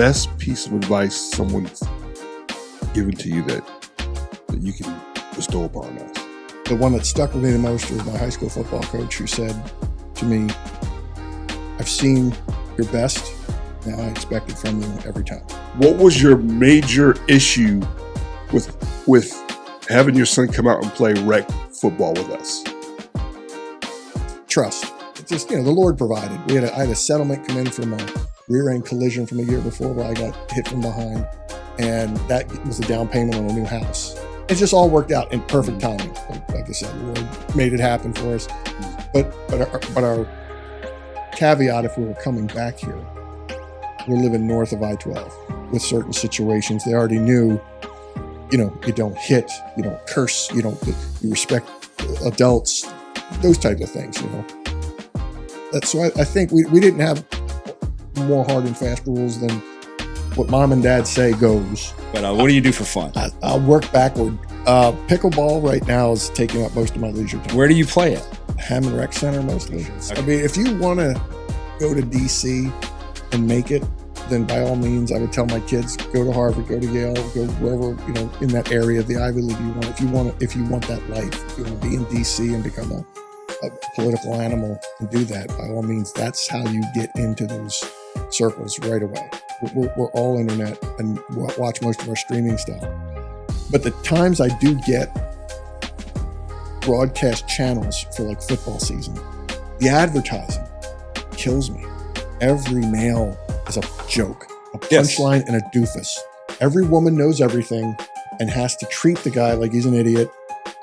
best piece of advice someone's given to you that you can bestow upon us? The one that stuck with me the most was my high school football coach, who said to me, "I've seen your best. Now I expect it from you every time." What was your major issue with having your son come out and play rec football with us? Trust. It's just, the Lord provided. I had a settlement come in from a rear end collision from a year before where I got hit from behind, and that was the down payment on a new house. It just all worked out in perfect timing. Like I said, the Lord made it happen for us. But our caveat, if we were coming back here, we're living north of I-12 with certain situations. They already knew, you don't hit, you don't curse, you respect adults, those type of things, So I think we didn't have more hard and fast rules than what mom and dad say goes. But what do you do for fun? I'll work backward. Pickleball right now is taking up most of my leisure time. Where do you play it? Hammond Rec Center mostly. Okay. I mean, if you want to go to DC and make it, then by all means, I would tell my kids, go to Harvard, go to Yale, go wherever, in that area of the Ivy League you want. If you want that life, if you want to be in DC and become a political animal and do that, by all means, that's how you get into those circles right away. We're all internet and watch most of our streaming stuff. But the times I do get broadcast channels for like football season, the advertising kills me. Every male is a joke, a punchline, and a doofus. Every woman knows everything and has to treat the guy like he's an idiot,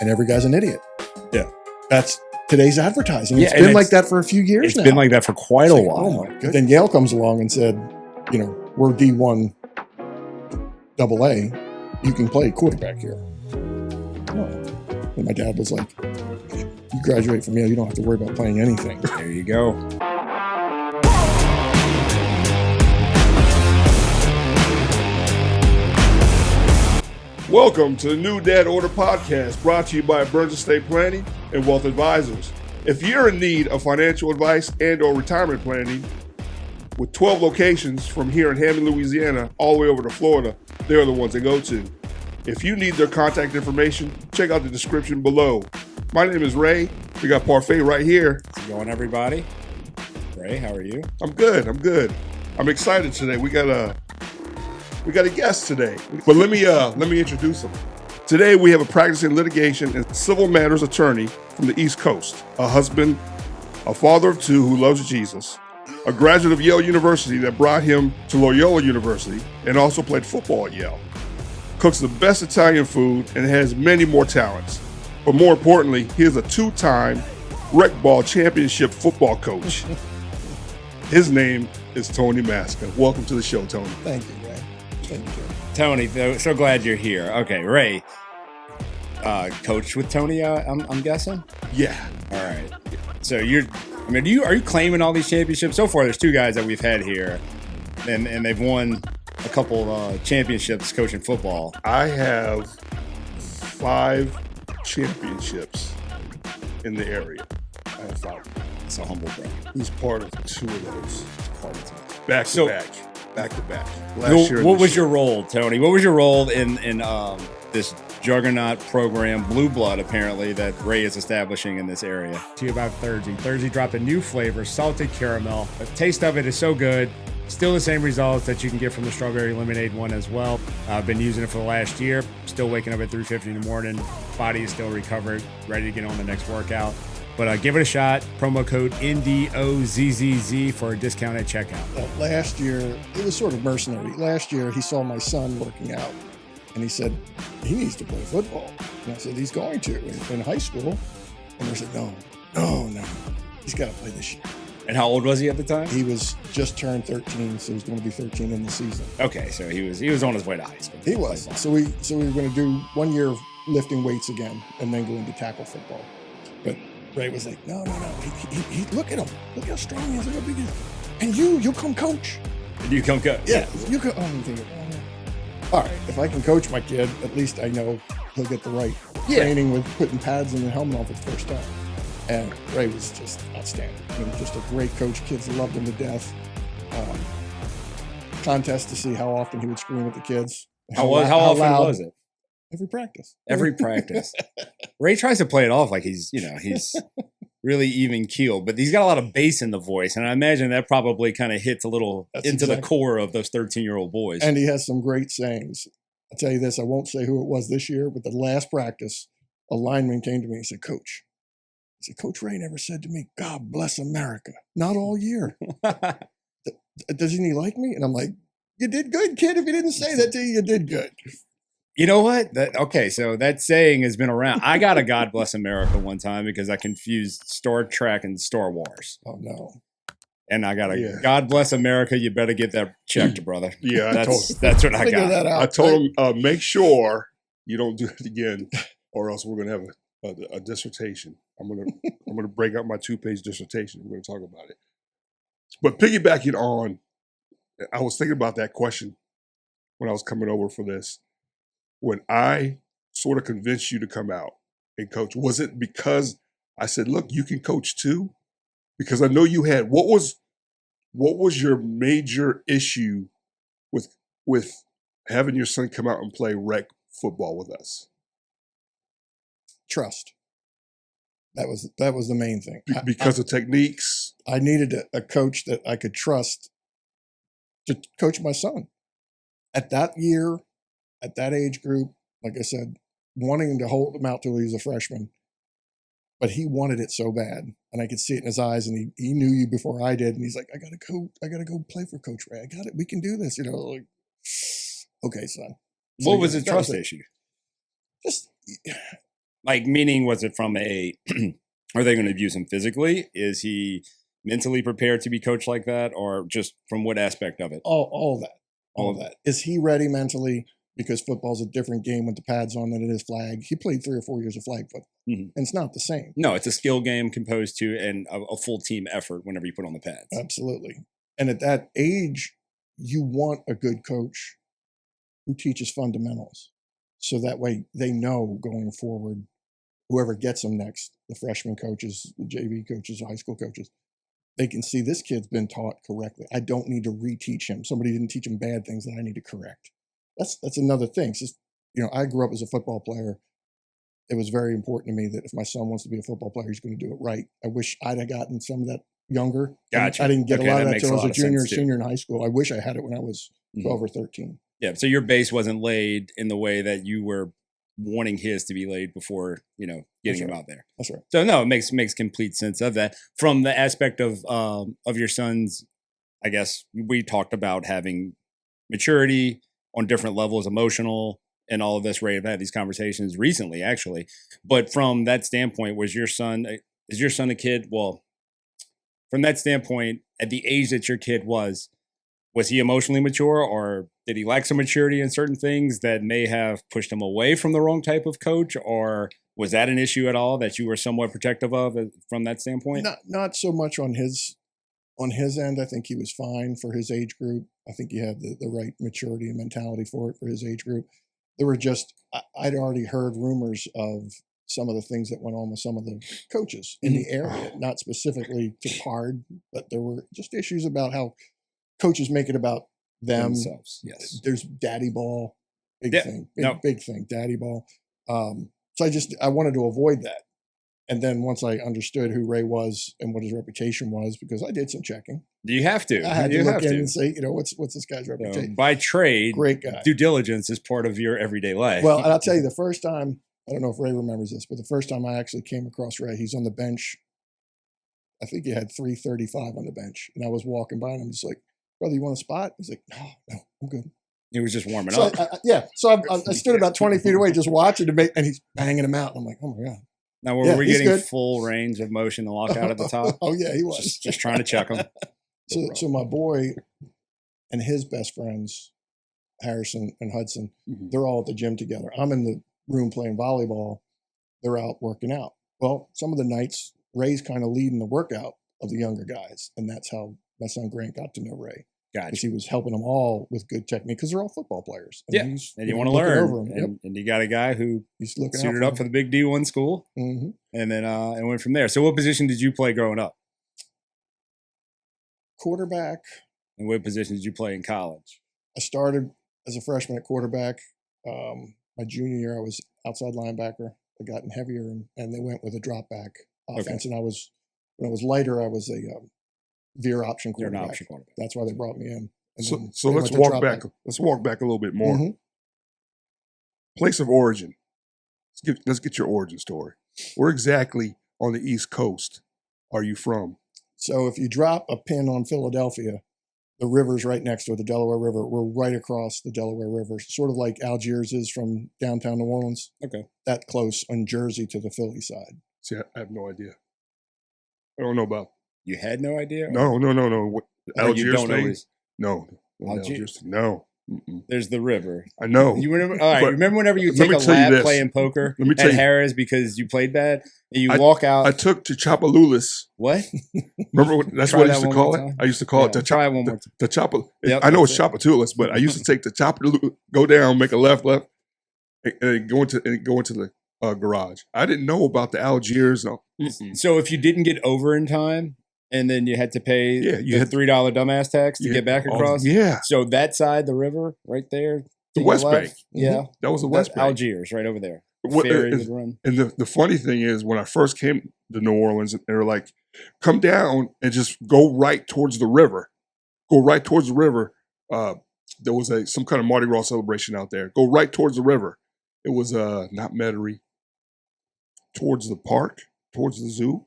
and every guy's an idiot. Yeah. That's today's advertising. It's been like that for a few years now. It's been like that for quite a while. Oh my goodness. Then Yale comes along and said, we're D1 AA. You can play quarterback here. And my dad was like, you graduate from Yale, you don't have to worry about playing anything. There you go. Welcome to the New Dad Order podcast, brought to you by Burns Estate Planning and Wealth Advisors. If you're in need of financial advice and or retirement planning, with 12 locations from here in Hammond, Louisiana, all the way over to Florida, they're the ones to go to. If you need their contact information, check out the description below. My name is Ray. We got Parfait right here. How's it going, everybody? Ray, how are you? I'm good. I'm excited today. We got a guest today, but let me introduce him. Today we have a practicing litigation and civil matters attorney from the East Coast, a husband, a father of two who loves Jesus, a graduate of Yale University that brought him to Loyola University and also played football at Yale, cooks the best Italian food and has many more talents. But more importantly, he is a two-time rec ball championship football coach. His name is Tony Masca. Welcome to the show, Tony. Thank you, Ray. Thank you. Tony, so glad you're here. Okay, Ray, coached with Tony, I'm guessing? Yeah. All right. So are you claiming all these championships? So far, there's two guys that we've had here, and they've won a couple of championships coaching football. I have 5 championships in the area. I have 5. It's a humble brag. He's part of 2 of those. Back to back. What was your role, Tony? What was your role in this juggernaut program, Blue Blood, apparently, that Ray is establishing in this area? To you about Thursday. Thursday dropped a new flavor, salted caramel. The taste of it is so good. Still the same results that you can get from the strawberry lemonade one as well. I've been using it for the last year. Still waking up at 3:50 in the morning. Body is still recovered, ready to get on the next workout. But give it a shot. Promo code NDOZZZ for a discount at checkout. Last year, it was sort of mercenary. Last year, he saw my son working out, and he said, he needs to play football. And I said, he's going to in high school. And I said, no, he's got to play this year. And how old was he at the time? He was just turned 13, so he's going to be 13 in the season. Okay, so he was on his way to high school. He was. So we were going to do 1 year of lifting weights again, and then go into tackle football. But Ray was like, no. He look at him. Look how strong he is. Look how big he is. And you'll come coach. And you come coach? Yeah. You come. I'm thinking, all right, if I can coach my kid, at least I know he'll get the right training with putting pads in the helmet on for the first time. And Ray was just outstanding. Just a great coach. Kids loved him to death. contest to see how often he would scream at the kids. How often loud. was it? Every practice. Every practice. Ray tries to play it off like he's really even keeled, but he's got a lot of bass in the voice, and I imagine that probably kind of hits a little into the core of those 13-year-old boys. And he has some great sayings. I'll tell you this, I won't say who it was this year, but the last practice, a lineman came to me and said, Coach Ray never said to me, God bless America. Not all year. Doesn't he like me? And I'm like, you did good, kid. If he didn't say that to you, you did good. You know what? So that saying has been around. I got a God Bless America one time because I confused Star Trek and Star Wars. Oh, no. And I got a God Bless America. You better get that checked, brother. Yeah, that's what I got. I told him, make sure you don't do it again, or else we're going to have a dissertation. I'm gonna break out my 2-page dissertation. We're going to talk about it. But piggybacking on, I was thinking about that question when I was coming over for this. When I sort of convinced you to come out and coach, was it because I said, look, you can coach too? Because I know you had, what was your major issue with having your son come out and play rec football with us? Trust. That was the main thing. Because of techniques? I needed a coach that I could trust to coach my son. At that year, at that age group, like I said, wanting to hold him out till he was a freshman, but he wanted it so bad, and I could see it in his eyes, and he knew you before I did, and he's like, I gotta go play for Coach Ray. I got it. We can do this. Like, okay, son. What was the trust issue? Just like, meaning, was it from a? Are they going to abuse him physically? Is he mentally prepared to be coached like that, or just from what aspect of it? All of that. Is he ready mentally? Because football's a different game with the pads on than it is flag. He played 3 or 4 years of flag football, and it's not the same. No, it's a skill game composed to and a full team effort whenever you put on the pads. Absolutely. And at that age, you want a good coach who teaches fundamentals. So that way they know going forward, whoever gets them next, the freshman coaches, the JV coaches, the high school coaches, they can see this kid's been taught correctly. I don't need to reteach him. Somebody didn't teach him bad things that I need to correct. That's another thing. It's just, I grew up as a football player. It was very important to me that if my son wants to be a football player, he's going to do it right. I wish I'd have gotten some of that younger. Gotcha. I didn't get a lot of that until I was a junior or too. senior in high school. I wish I had it when I was 12 or 13. Yeah. So your base wasn't laid in the way that you were wanting his to be laid before, getting him out there. That's right. So no, it makes complete sense of that. From the aspect of your son's, I guess we talked about having maturity on different levels, emotional, and all of this. Ray, I've had these conversations recently, actually. But from that standpoint, is your son a kid? Well, from that standpoint, at the age that your kid was he emotionally mature, or did he lack some maturity in certain things that may have pushed him away from the wrong type of coach? Or was that an issue at all that you were somewhat protective of from that standpoint? Not so much on his end. I think he was fine for his age group. I think he had the right maturity and mentality for it for his age group. There were just, I'd already heard rumors of some of the things that went on with some of the coaches in the area, not specifically to Pard, but there were just issues about how coaches make it about themselves. Yes. There's daddy ball, big thing, daddy ball. So I wanted to avoid that. And then once I understood who Ray was and what his reputation was, because I did some checking. You have to. I had to look in and say, what's this guy's reputation? By trade, great guy. Due diligence is part of your everyday life. Well, and I'll tell you, the first time, I don't know if Ray remembers this, but the first time I actually came across Ray, he's on the bench. I think he had 335 on the bench. And I was walking by and I'm just like, brother, you want a spot? He's like, no, I'm good. He was just warming up. So I stood about 20 feet away just watching him, and he's banging him out. And I'm like, oh my God. Now, were we getting full range of motion to lock out at the top? Oh, yeah, he was. Just trying to check him. So my boy and his best friends, Harrison and Hudson, they're all at the gym together. I'm in the room playing volleyball. They're out working out. Well, some of the nights, Ray's kind of leading the workout of the younger guys. And that's how my son Grant got to know Ray. Gotcha. Because he was helping them all with good technique, because they're all football players. And you want to learn. And you got a guy who suited up for the big D1 school, and then and went from there. So what position did you play growing up? Quarterback. And what position did you play in college? I started as a freshman at quarterback. My junior year, I was outside linebacker. I gotten heavier, and they went with a drop back offense. And when I was lighter, I was a veer option You're an quarterback. option quarterback. That's why they brought me in. And So, then so they let's went to walk drop back. Let's walk back a little bit more. Mhm. Place of origin. Let's get your origin story. Where exactly on the East Coast are you from? So if you drop a pin on Philadelphia, the river's right next to it, the Delaware River. We're right across the Delaware River, sort of like Algiers is from downtown New Orleans. Okay. That close on Jersey to the Philly side. See, I have no idea. I don't know about. You had no idea? No. What, Or you Algiers don't thing? always. No. Algiers? No. Mm-mm. There's the river. I know. You remember? All right. But Remember whenever you let take me a tell you lap this. playing poker Let me tell at you- Harris because you played bad, and you walk out. I took to Chapaloolis. What? Remember what? That's Try what I that used to one call more it. time. I used to call it Yeah, try it one more time. the Chapa. Yep, I know it's that's it. Chapatoulas, but I used to take the Chapaloolis, go down, make a left, and go into the garage. I didn't know about the Algiers. Mm-mm. So if you didn't get over in time, and then you had to pay You the had $3 dumbass tax to Yeah, get back all- across. Yeah, So that side, the river, right there, the to West your left, Bank. Yeah, That was the that's West Bank. Algiers, right over there. What- Ferry is- would run. And the funny thing is, when I first came to New Orleans, they were like, "Come down and just go right towards the river. Go right towards the river." There was some kind of Mardi Gras celebration out there. Go right towards the river. It was not Metairie. Towards the park, towards the zoo.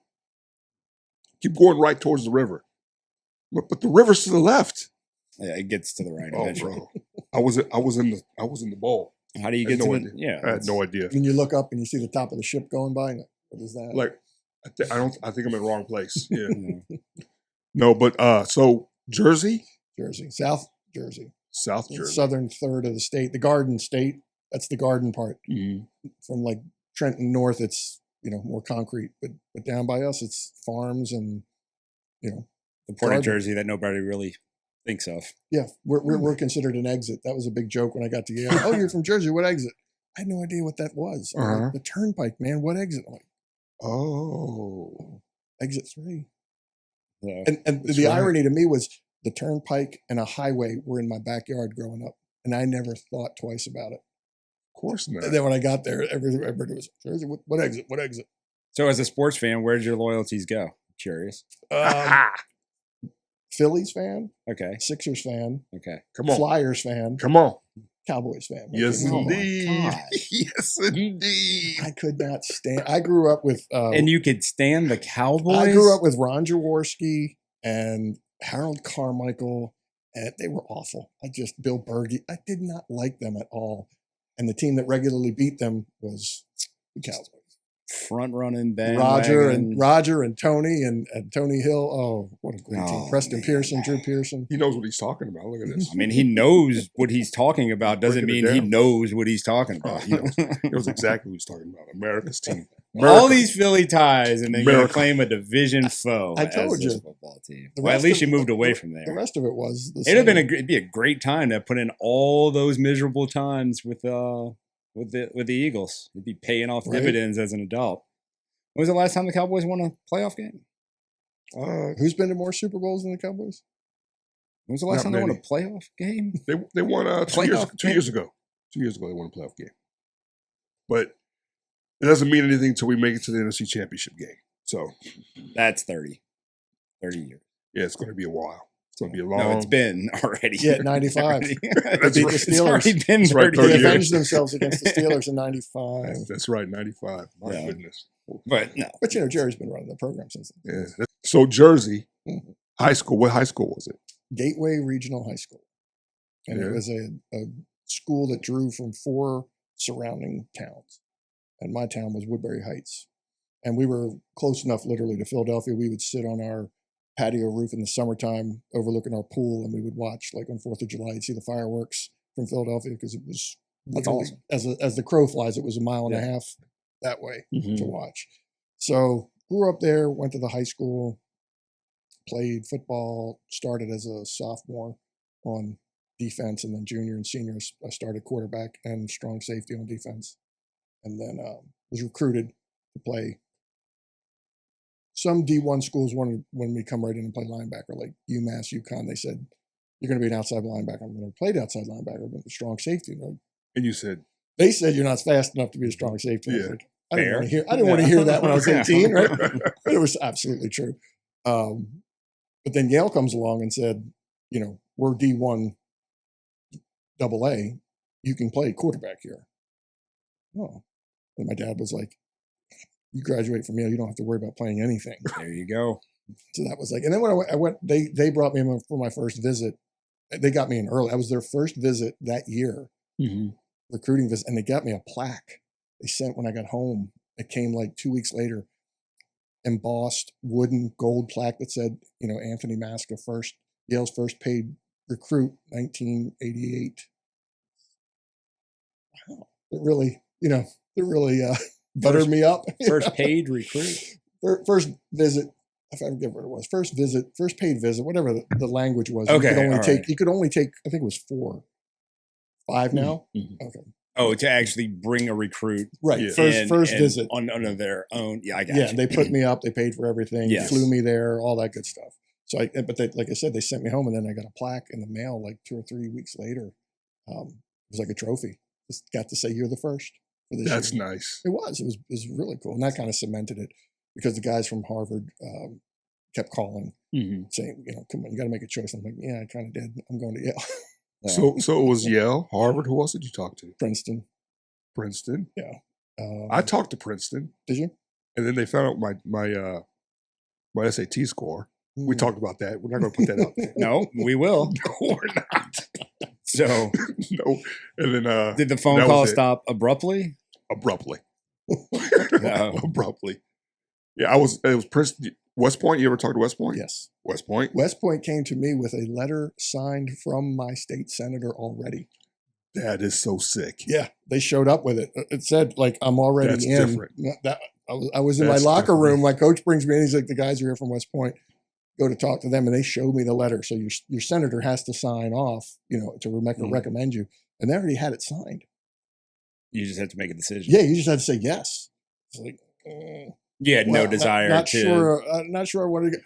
Keep going right towards the river. But the river's to the left. Yeah, it gets to the right Oh, eventually. bro, I was in the bowl. How do you I had get to no the? idea. Yeah, I had no idea. When you look up and you see the top of the ship going by, what is that? Like, I think I'm in the wrong place. Yeah. idea. No, but so Jersey, Jersey, South Jersey, South the Jersey. southern third of the state, the Garden State. That's the garden part. Mhm. From like Trenton north, it's more concrete, but down by us, it's farms and The port of Garden. Jersey that nobody really thinks of. yeah, we're considered an exit. That was a big joke when I got to Yale. Oh, you're from Jersey. What exit? I had no idea what that was. I'm like, Uh-huh. the turnpike, man. What exit? I'm like, Oh, exit 3. So, And That's the right. irony to me was the turnpike and a highway were in my backyard growing up, and I never thought twice about it. of course not. And then when I got there, everybody was Jersey. What exit? What exit? so as a sports fan, where did your loyalties go? Curious. Phillies fan, Okay. Sixers fan, Okay. Come on, Flyers fan, come on. Cowboys fan. Yes, Oh my indeed. God. Yes, indeed. I could not stand. I grew up with. And you could stand the Cowboys. I grew up with Ron Jaworski and Harold Carmichael, and they were awful. Bill Berge. I did not like them at all. And the team that regularly beat them was the Cowboys. front running band. Roger and Tony and Tony Hill. Oh, what a great team! Oh, Preston man. Pearson, Drew Pearson. He knows what he's talking about. Look at this. I mean, he knows what he's talking about. Doesn't Breaking it mean he down. knows what he's talking Oh, about. he knows exactly what he's talking about. America's team. All America. these Philly ties, and then you America. claim a division foe. I told as this you. football team. The Well, at rest least of- you moved away the- from there. The rest of it was the It'd have been same. it'd be a great time to put in all those miserable times with the Eagles. It'd be paying off Right. dividends as an adult. When was the last time the Cowboys won a playoff game? Who's been to more Super Bowls than the Cowboys? When was the last Not time they won a many. playoff game? They won 2 years, Playoff 2 game? years ago. 2 years ago, they won a playoff game. But it doesn't mean anything until we make it to the NFC Championship game. So, That's 30 years. yeah, it's going to be a while. It's going to be a long. No, it's been already. Yeah, 95. Already. That's beat right. the It's already Steelers. been That's right, 30 They 30 years. avenged themselves against the Steelers in '95. That's right, 95. My Yeah. goodness. But no. But Jerry's been running the program since then. Yeah. So, Jersey, Mhm. high school, what high school was it? Gateway Regional High School, and Yeah. it was a school that drew from 4 surrounding towns, and my town was Woodbury Heights, and we were close enough, literally, to Philadelphia. We would sit on our patio roof in the summertime, overlooking our pool, and we would watch, like on 4th of July, you'd see the fireworks from Philadelphia because it was That's literally- awesome. as the crow flies, it was a mile and a Yeah. half that way Mm-hmm. to watch. So grew up there, went to the high school, played football, started as a sophomore on defense, and then junior and senior, I started quarterback and strong safety on defense, and then was recruited to play. Some D1 schools wanted me to come right in and play linebacker, like UMass, UConn. They said, you're going to be an outside linebacker. I'm going to play the outside linebacker, but a strong safety. And you said, They said you're not fast enough to be a strong safety. I was Yeah. like, I didn't Fair. want to hear. I didn't want to hear that when I was Yeah. 18, right? But it was absolutely true. But then Yale comes along and said, we're D1 AA. You can play quarterback here. Oh, and my dad was like, "You graduate from Yale, you don't have to worry about playing anything." There you go. So that was like, and then when I went, they brought me in for my first visit. They got me in early. I was their first visit that year, recruiting visit, and they got me a plaque. They sent when I got home. It came like 2 weeks later, embossed wooden gold plaque that said, Anthony Maska, Yale's first paid recruit, 1988. Wow, it really buttered me up. First paid recruit. First visit. I forget what it was. First paid visit, whatever the language was. Okay, You could only take. I think it was 4, 5 now. Okay. Oh, to actually bring a recruit, right? Yeah. First visit under their own. Yeah, I got Yeah, you. they put me up. They paid for everything. Yes. Flew me there. All that good stuff. So, like I said, they sent me home, and then I got a plaque in the mail like 2 or 3 weeks later. It was like a trophy. Just got to say you're the first for this that's year. nice. It was really cool, and that kind of cemented it because the guys from Harvard kept calling, saying, come on, you got to make a choice. I'm like, yeah, I kind of did. I'm going to Yale. So it was Yale, Harvard. Who else did you talk to? Princeton. Princeton. Yeah. I talked to Princeton. Did you? And then they found out my SAT score. We Mm. talked about that. We're not going to put that out there. No, we will. No, we're not. So, No. And then did the phone that call was it. stop abruptly? Abruptly. No. Abruptly. Yeah, it was Princeton. West Point. You ever talked to West Point? Yes. West Point. West Point came to me with a letter signed from my state senator already. That is so sick. Yeah, they showed up with it. It said like I'm already That's in. different. I was in That's my locker different. room. My coach brings me in. He's like, the guys are here from West Point. Go to talk to them, and they showed me the letter. So your senator has to sign off, to recommend you, and they already had it signed. You just have to make a decision. Yeah, you just had to say yes. It's like You had no desire Not to. sure. Not sure I wanted to go.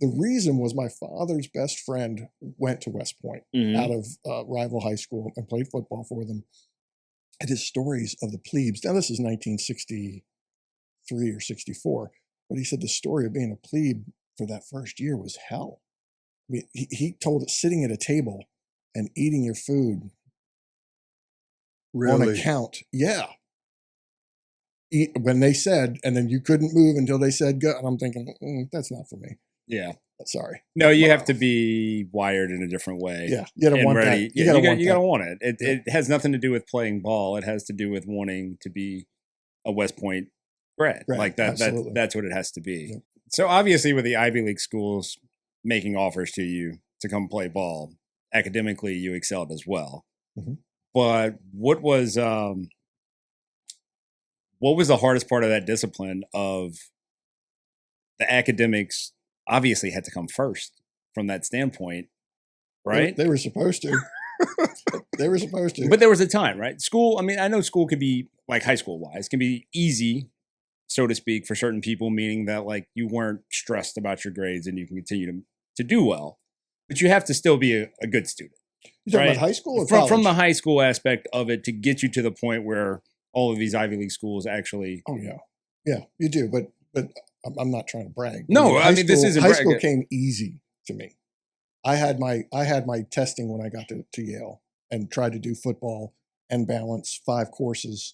The reason was my father's best friend went to West Point Mhm. out of rival high school and played football for them. And his stories of the plebes. Now this is 1963 or 64, but he said the story of being a plebe for that first year was hell. I mean, he told us sitting at a table and eating your food on Really? account. Yeah. When they said, and then you couldn't move until they said go. And I'm thinking, that's not for me. Yeah. Sorry. No, you have to be wired in a different way. Yeah. You gotta And want ready. that. Yeah, you gotta want it. Yeah. It has nothing to do with playing ball. It has to do with wanting to be a West Point grad. Right, Like that. absolutely. That's what it has to be. Yeah. So obviously, with the Ivy League schools making offers to you to come play ball, academically you excelled as well. Mhm. But what was the hardest part of that discipline? Of the academics obviously had to come first from that standpoint, right? They were supposed to. They were supposed to. But there was a time, right? School, I mean, I know school could be, like high school wise, can be easy, so to speak, for certain people, meaning that like you weren't stressed about your grades and you can continue to do well. But you have to still be a good student. You talking right? about high school or From college? the high school aspect of it to get you to the point where all of these Ivy League schools actually. Oh yeah, yeah, you do. But I'm not trying to brag. No, High I mean, this school- isn't high bragging. school came easy to me. I had my testing when I got to Yale and tried to do football and balance 5 courses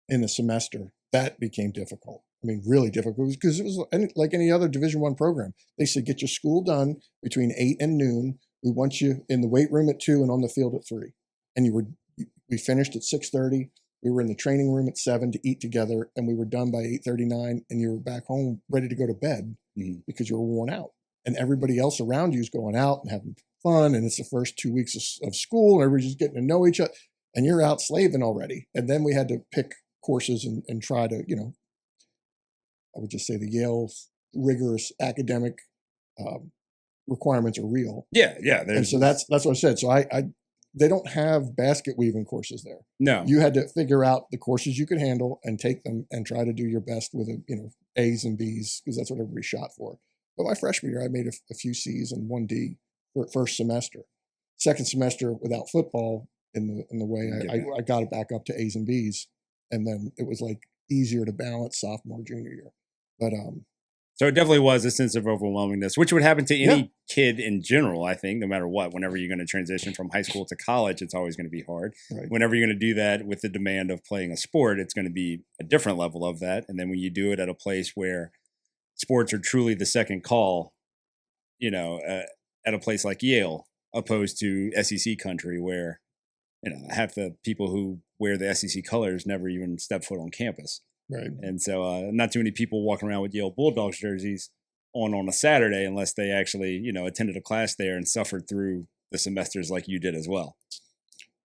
in a semester. That became difficult. I mean, really difficult because it was like any other Division I program. They said, get your school done between 8 and noon. We want you in the weight room at 2 and on the field at 3. And we finished at 6:30. We were in the training room at 7 to eat together, and we were done by 8:39. And you were back home ready to go to bed because you were worn out. And everybody else around you is going out and having fun. And it's the first 2 weeks of school, and everybody's just getting to know each other. And you're out slaving already. And then we had to pick courses and try to, I would just say the Yale's rigorous academic requirements are real. Yeah. And so that's what I said. So they don't have basket weaving courses there. No. You had to figure out the courses you could handle and take them and try to do your best with A's and B's because that's what everybody shot for. But my freshman year, I made a few C's and 1 D for first semester. second semester without football in the way I got it back up to A's and B's, and then it was like easier to balance sophomore, junior year. But so it definitely was a sense of overwhelmingness, which would happen to any kid in general, I think, no matter what. Whenever you're going to transition from high school to college, it's always going to be hard. Right. Whenever you're going to do that with the demand of playing a sport, it's going to be a different level of that. And then when you do it at a place where sports are truly the second call, at a place like Yale, opposed to SEC country where, half the people who wear the SEC colors never even step foot on campus. right. And so not too many people walking around with Yale Bulldogs jerseys on a Saturday unless they actually, attended a class there and suffered through the semesters like you did as well.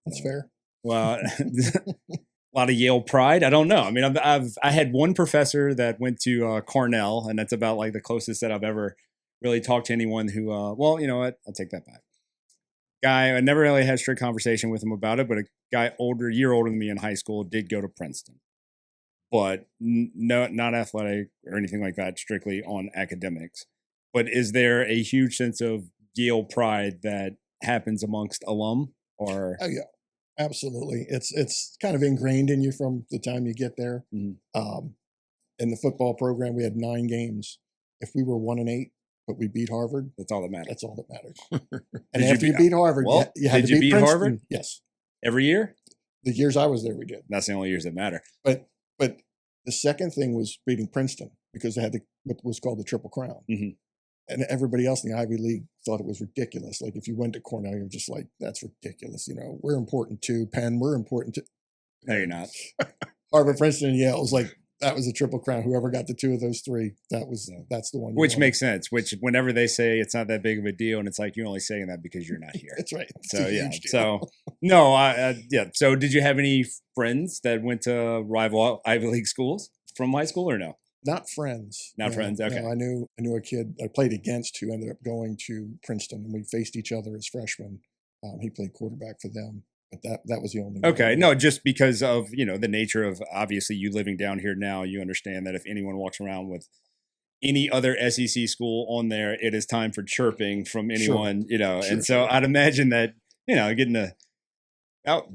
That's fair. Well, a lot of Yale pride. I don't know. I mean, I had one professor that went to Cornell, and that's about like the closest that I've ever really talked to anyone who, well, you know what? I'll take that back. Guy, I never really had a strict conversation with him about it, but a guy year older than me in high school did go to Princeton. But no, not athletic or anything like that, strictly on academics. But is there a huge sense of Yale pride that happens amongst alum? Or Oh yeah, absolutely. It's kind of ingrained in you from the time you get there. Mhm. In the football program, we had 9 games. If we were 1-8, but we beat Harvard, that's all that matters. that's all that mattered. Did And you after you beat- beat Harvard, well, you had did to you beat beat Princeton. Harvard? Yes, Every year? the years I was there, we did. That's the only years that matter. But the second thing was beating Princeton because they had what was called the Triple Crown. Mhm. And everybody else in the Ivy League thought it was ridiculous. Like if you went to Cornell, you're just like, that's ridiculous. We're important too. Penn, we're important too. No, you're not. Harvard, Princeton, and Yale was like, that was a Triple Crown. Whoever got the 2 of those 3, that's the one. you Which wanted. makes sense. Which whenever they say it's not that big of a deal, and it's like you're only saying that because you're not here. That's right. It's So a yeah. huge deal. So no, yeah. So did you have any friends that went to rival Ivy League schools from high school or no? Not friends. Not No, friends, no. okay. I knew a kid I played against who ended up going to Princeton, and we faced each other as freshmen. He played quarterback for them, but that was the only. one. Okay, no, just because of the nature of obviously you living down here now, you understand that if anyone walks around with any other SEC school on there, it is time for chirping from anyone, and so I'd imagine that getting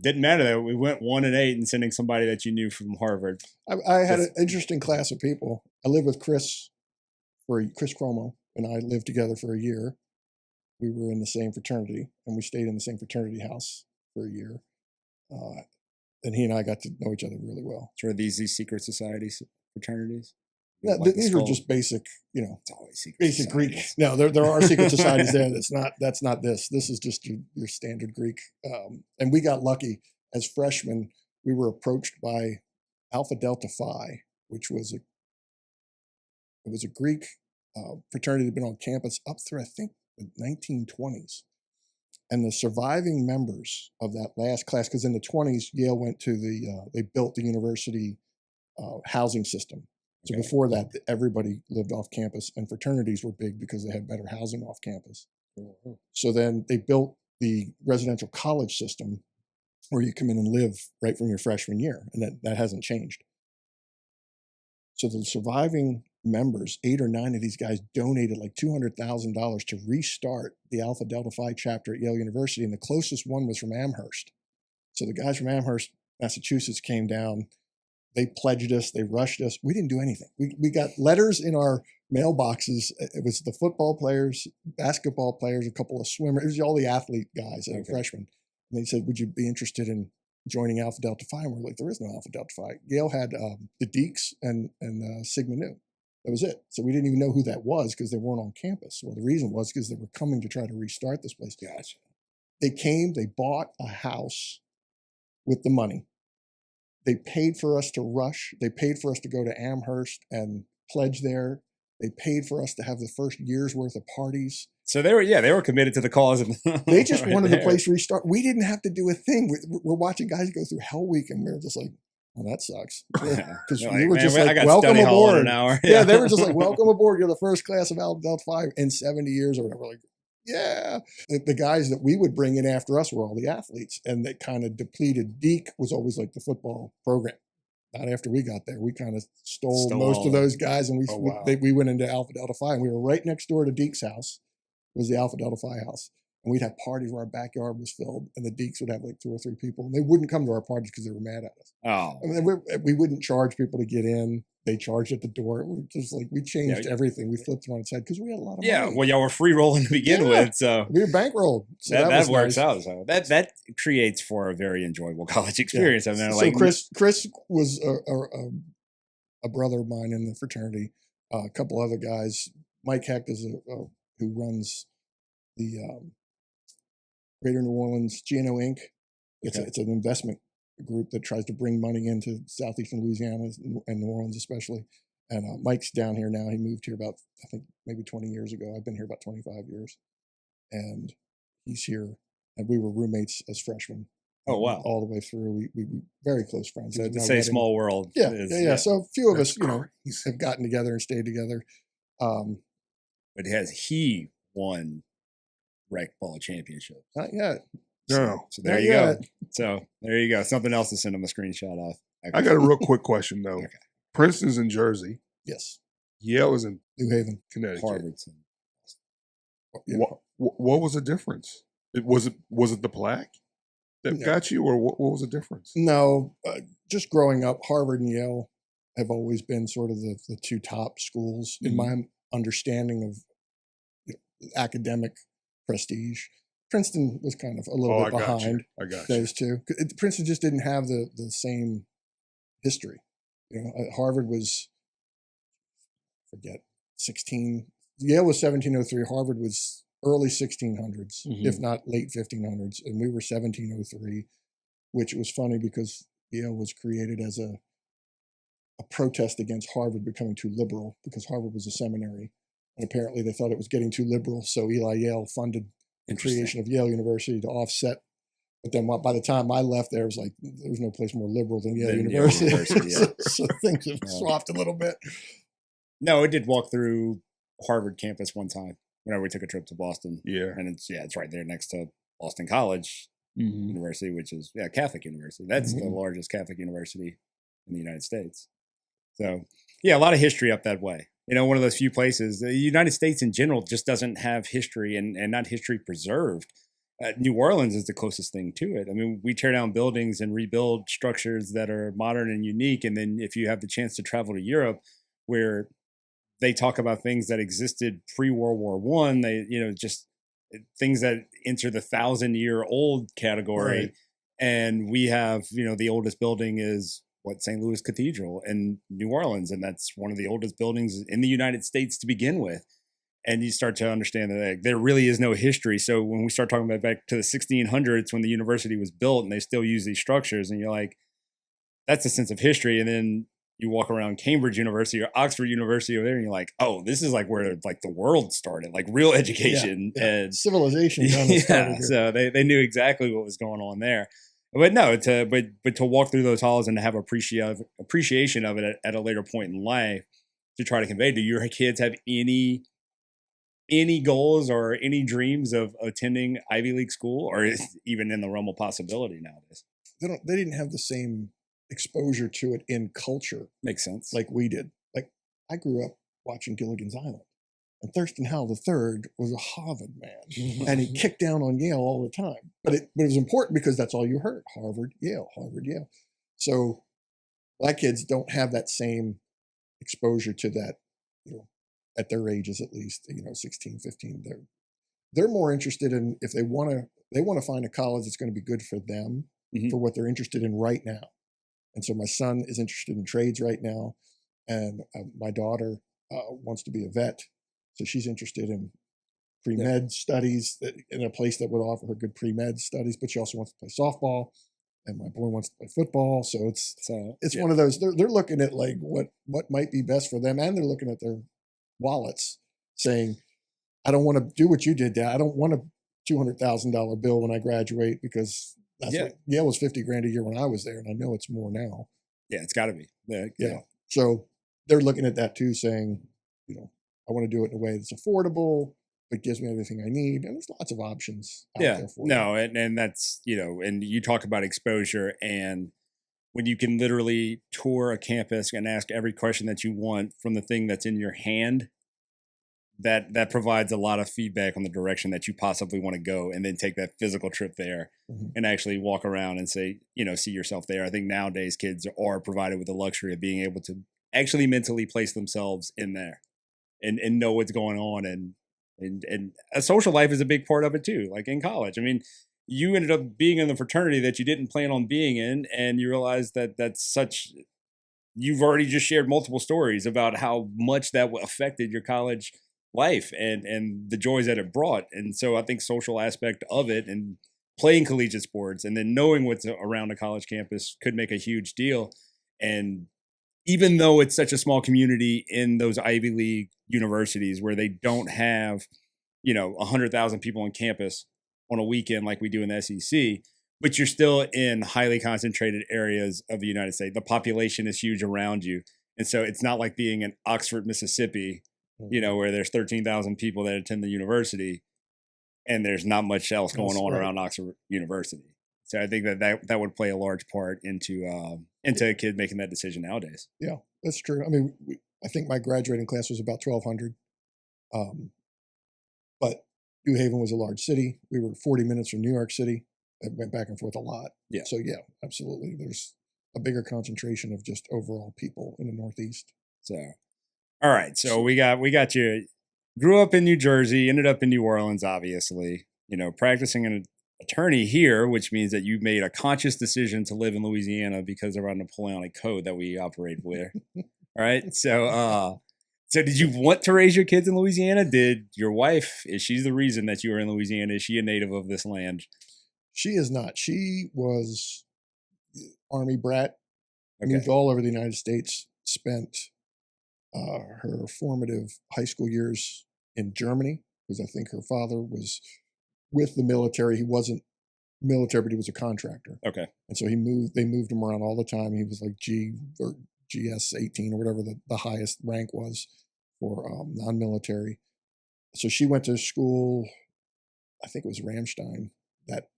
didn't matter that we went 1-8 and sending somebody that you knew from Harvard. I had an interesting class of people. I lived with Chris Cuomo, and I lived together for a year. We were in the same fraternity, and we stayed in the same fraternity house for a year. And he and I got to know each other really well. So are these secret societies, fraternities? Yeah, Like the these are skull? just basic, It's always secret basic Greek. societies. No, there are secret societies there. That's not this. This is just your standard Greek. And we got lucky as freshmen. We were approached by Alpha Delta Phi, which was a Greek fraternity that had been on campus up through I think the 1920s. And the surviving members of that last class, because in the 20s Yale went to they built the university housing system. So Okay. before that, everybody lived off campus, and fraternities were big because they had better housing off campus. So then they built the residential college system where you come in and live right from your freshman year, and that hasn't changed. So the surviving members, 8 or 9 of these guys, donated like $200,000 to restart the Alpha Delta Phi chapter at Yale University, and the closest one was from Amherst. So the guys from Amherst, Massachusetts came down. They pledged us. They rushed us. We didn't do anything. We got letters in our mailboxes. It was the football players, basketball players, a couple of swimmers. It was all the athlete guys that were freshmen. And they said, would you be interested in joining Alpha Delta Phi? And we're like, there is no Alpha Delta Phi. Yale had the Deeks and Sigma Nu. That was it. So we didn't even know who that was because they weren't on campus. Well, the reason was because they were coming to try to restart this place. Gotcha. They came, they bought a house with the money. They paid for us to rush. They paid for us to go to Amherst and pledge there. They paid for us to have the first year's worth of parties. So they were committed to the cause. They just right wanted there. the place to restart. We didn't have to do a thing. We're watching guys go through Hell Week, and we were just like, "Oh, that sucks." Because You're we were "Man, just I like, got "Welcome study hall in aboard." an hour. Yeah, they were just like, "Welcome aboard. You're the first class of Alpha Delta Phi in 70 years or whatever." Like, yeah. The guys that we would bring in after us were all the athletes, and they kind of depleted. Deke was always like the football program. Not after we got there. We kind of stole most all of those guys, and Oh, wow. we went into Alpha Delta Phi, and we were right next door to Deke's house. Was the Alpha Delta Phi house. And we'd have parties where our backyard was filled, and the Deeks would have like 2 or 3 people, and they wouldn't come to our parties because they were mad at us. Oh, I mean, we wouldn't charge people to get in. They charged at the door. It was just like we changed everything. We flipped it on its head because we had a lot of money. well, y'all were free rolling to begin with, so we were bankrolled. So that was works nice. out. So that creates for a very enjoyable college experience. I mean, So like Chris was a brother of mine in the fraternity. A couple other guys. Mike Hecht is who runs the Greater New Orleans GNO Inc. It's an investment group that tries to bring money into southeastern Louisiana and New Orleans especially. And Mike's down here now. He moved here about, I think, maybe 20 years ago. I've been here about 25 years. And he's here. And we were roommates as freshmen. Oh, wow. All the way through. We were very close friends. to say small world. Yeah. So a few of us, crazy. have gotten together and stayed together. But has he won rec ball championship? Not yet. No. So there Not you go. yet. So there you go. Something else to send him a screenshot of. I got a real quick question though. Okay. Princeton's in Jersey. Yes. Yale is in New Haven. Connecticut. Harvard's. Yeah. What was the difference? Was it the plaque that got you, or what was the difference? No, just growing up, Harvard and Yale have always been sort of the 2 top schools in my understanding of academic prestige. Princeton was kind of a little bit behind I got those two. Princeton just didn't have the same history. Harvard was, forget, 16. Yale was 1703. Harvard was early 1600s, if not late 1500s, and we were 1703, which was funny because Yale was created as a protest against Harvard becoming too liberal because Harvard was a seminary, and apparently they thought it was getting too liberal, so Eli Yale funded the creation of Yale University to offset. But then by the time I left there, it was like there was no place more liberal than Yale University. So things have swapped a little bit. No, I did walk through Harvard campus one time whenever we took a trip to Boston. Yeah. And it's right there next to Boston College University, which is Catholic University. That's the largest Catholic university in the United States. So a lot of history up that way. One of those few places. The United States in general just doesn't have history and not history preserved. New Orleans is the closest thing to it. I mean, we tear down buildings and rebuild structures that are modern and unique. And then if you have the chance to travel to Europe, where they talk about things that existed pre-World War I, they, just things that enter the 1,000-year-old category. Right. And we have, the oldest building is St. Louis Cathedral in New Orleans. And that's one of the oldest buildings in the United States to begin with. And you start to understand that there really is no history. So when we start talking about back to the 1600s, when the university was built and they still use these structures, and you're like, that's a sense of history. And then you walk around Cambridge University or Oxford University over there, and you're like, oh, this is like where like the world started, like real education and civilization. Started here. So they knew exactly what was going on there. But no, to walk through those halls and to have appreciation of it at a later point in life to try to convey. Do your kids have any goals or any dreams of attending Ivy League school, or is even in the realm of possibility nowadays? They didn't have the same exposure to it in culture. Makes sense. Like we did. Like I grew up watching Gilligan's Island, and Thurston Howell III was a Harvard man, and he kicked down on Yale all the time. But it was important because that's all you heard: Harvard, Yale, Harvard, Yale. So my kids don't have that same exposure to that, at their ages, at least, 16, 15. They're more interested in, if they want to find a college that's going to be good for them, for what they're interested in right now. And so my son is interested in trades right now, and my daughter wants to be a vet, so she's interested in pre-med studies in a place that would offer her good pre-med studies, but she also wants to play softball, and my boy wants to play football. So it's one of those, they're looking at like what might be best for them, and they're looking at their wallets saying, I don't want to do what you did, Dad. I don't want a $200,000 bill when I graduate, because that's what Yale was $50,000 a year when I was there, and I know it's more now. Yeah, it's got to be. Yeah. So they're looking at that too, saying, I want to do it in a way that's affordable, but gives me everything I need. And there's lots of options out there for you. And that's, and you talk about exposure, and when you can literally tour a campus and ask every question that you want from the thing that's in your hand, that provides a lot of feedback on the direction that you possibly want to go, and then take that physical trip there and actually walk around and say, see yourself there. I think nowadays kids are provided with the luxury of being able to actually mentally place themselves in there and know what's going on. And a social life is a big part of it too. Like in college, I mean, you ended up being in the fraternity that you didn't plan on being in, and you realize that you've already just shared multiple stories about how much that affected your college life and the joys that it brought. And so I think social aspect of it and playing collegiate sports and then knowing what's around a college campus could make a huge deal. And even though it's such a small community in those Ivy League universities where they don't have, 100,000 people on campus on a weekend like we do in the SEC, but you're still in highly concentrated areas of the United States. The population is huge around you. And so it's not like being in Oxford, Mississippi, where there's 13,000 people that attend the university and there's not much else going on around Oxford University. So I think that would play a large part into a kid making that decision nowadays. Yeah, that's true. I mean, I think my graduating class was about 1,200. But New Haven was a large city. We were 40 minutes from New York City. I went back and forth a lot. Yeah. So yeah, absolutely. There's a bigger concentration of just overall people in the Northeast. So, all right. So we got you. Grew up in New Jersey, ended up in New Orleans, obviously. Practicing an attorney here, which means that you made a conscious decision to live in Louisiana because of our Napoleonic code that we operate with. All right. So did you want to raise your kids in Louisiana? Did your wife, is she the reason that you are in Louisiana? Is she a native of this land? She is not. She was Army brat, Okay. moved all over the United States, spent her formative high school years in Germany, because I think her father was with the military. He wasn't military, but he was a contractor. Okay. And so they moved him around all the time. He was like G or GS 18 or whatever the highest rank was for non-military. So she went to school, I think it was Ramstein, that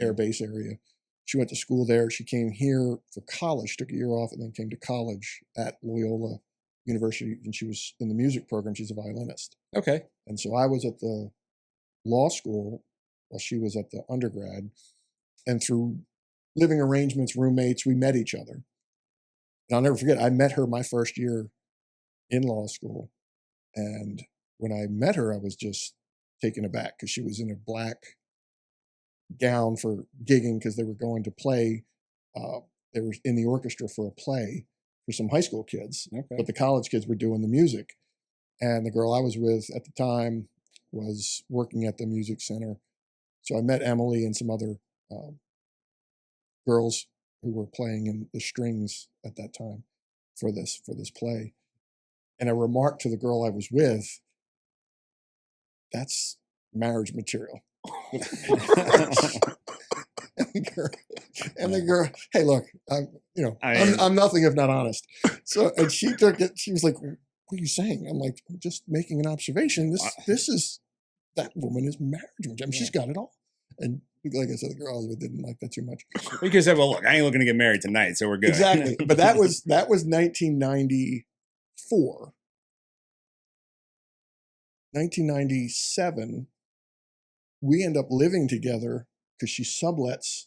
air base area. She went to school there. She came here for college, took a year off, and then came to college at Loyola University. And she was in the music program. She's a violinist. Okay. And so I was at the law school while she was at the undergrad. And through living arrangements, roommates, we met each other. And I'll never forget, I met her my first year in law school. And when I met her, I was just taken aback because she was in a black gown for gigging because they were going to play. They were in the orchestra for a play for some high school kids, but the college kids were doing the music. And the girl I was with at the time was working at the music center. So I met Emily and some other girls who were playing in the strings at that time for this play. And I remarked to the girl I was with, "That's marriage material." and the girl, "Hey, look, I'm nothing if not honest." So, and she took it. She was like, "What are you saying?" I'm like, "I'm just making an observation. That woman is marriage material. I mean, she's got it all." And like I said, the girl I was with didn't like that too much. We could say, "Well, look, I ain't looking to get married tonight, so we're good." Exactly. But that was 1994. 1997, we end up living together because she sublets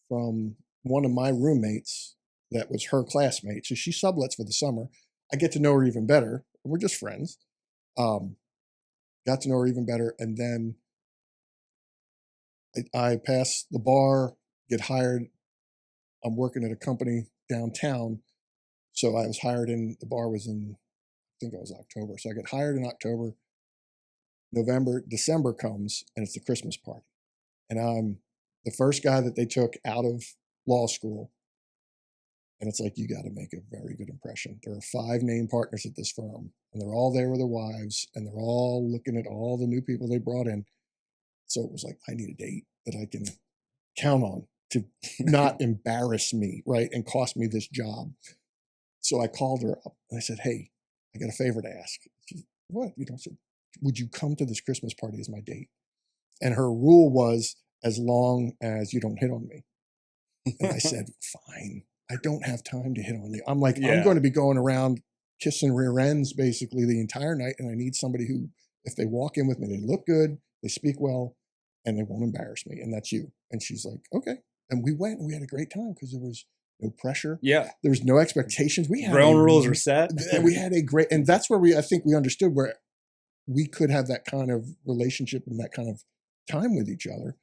from one of my roommates that was her classmate. So she sublets for the summer. I get to know her even better. We're just friends. Got to know her even better. And then I pass the bar, get hired. I'm working at a company downtown. So I was hired in, the bar was in, I think it was October. So I get hired in October. November, December comes, and it's the Christmas party. And I'm the first guy that they took out of law school. And it's like, you got to make a very good impression. There are 5 named partners at this firm, and they're all there with their wives, and they're all looking at all the new people they brought in. So it was like, I need a date that I can count on to not embarrass me, right, and cost me this job. So I called her up, and I said, "Hey, I got a favor to ask." She said, "What?" I said, "Would you come to this Christmas party as my date?" And her rule was, as long as you don't hit on me. And I said, "Fine. I don't have time to hit on you." I'm like, I'm going to be going around kissing rear ends basically the entire night, and I need somebody who If they walk in with me, they look good, they speak well, and they won't embarrass me. And that's you. And she's like, okay. And we went and we had a great time because there was no pressure. Yeah. There was no expectations. We had Ground rules were set. and we had a great, and that's where I think we understood where we could have that kind of relationship and that kind of time with each other